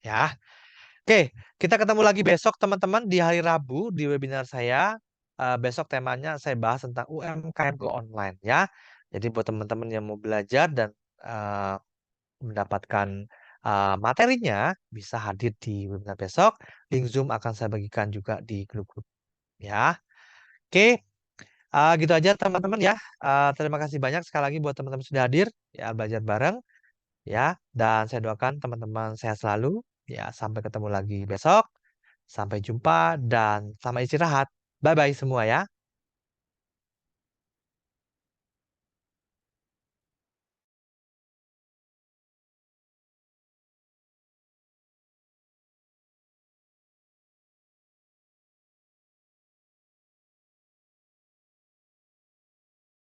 Ya. Oke, kita ketemu lagi besok teman-teman di hari Rabu di webinar saya. Besok temanya saya bahas tentang UMKM Go Online ya. Jadi buat teman-teman yang mau belajar dan eh, mendapatkan materinya bisa hadir di webinar besok. Link Zoom akan saya bagikan juga di grup-grup ya. Oke, gitu aja teman-teman ya. Terima kasih banyak sekali lagi buat teman-teman sudah hadir ya belajar bareng ya. Dan saya doakan teman-teman sehat selalu ya. Sampai ketemu lagi besok. Sampai jumpa dan selamat istirahat. Bye bye semua ya.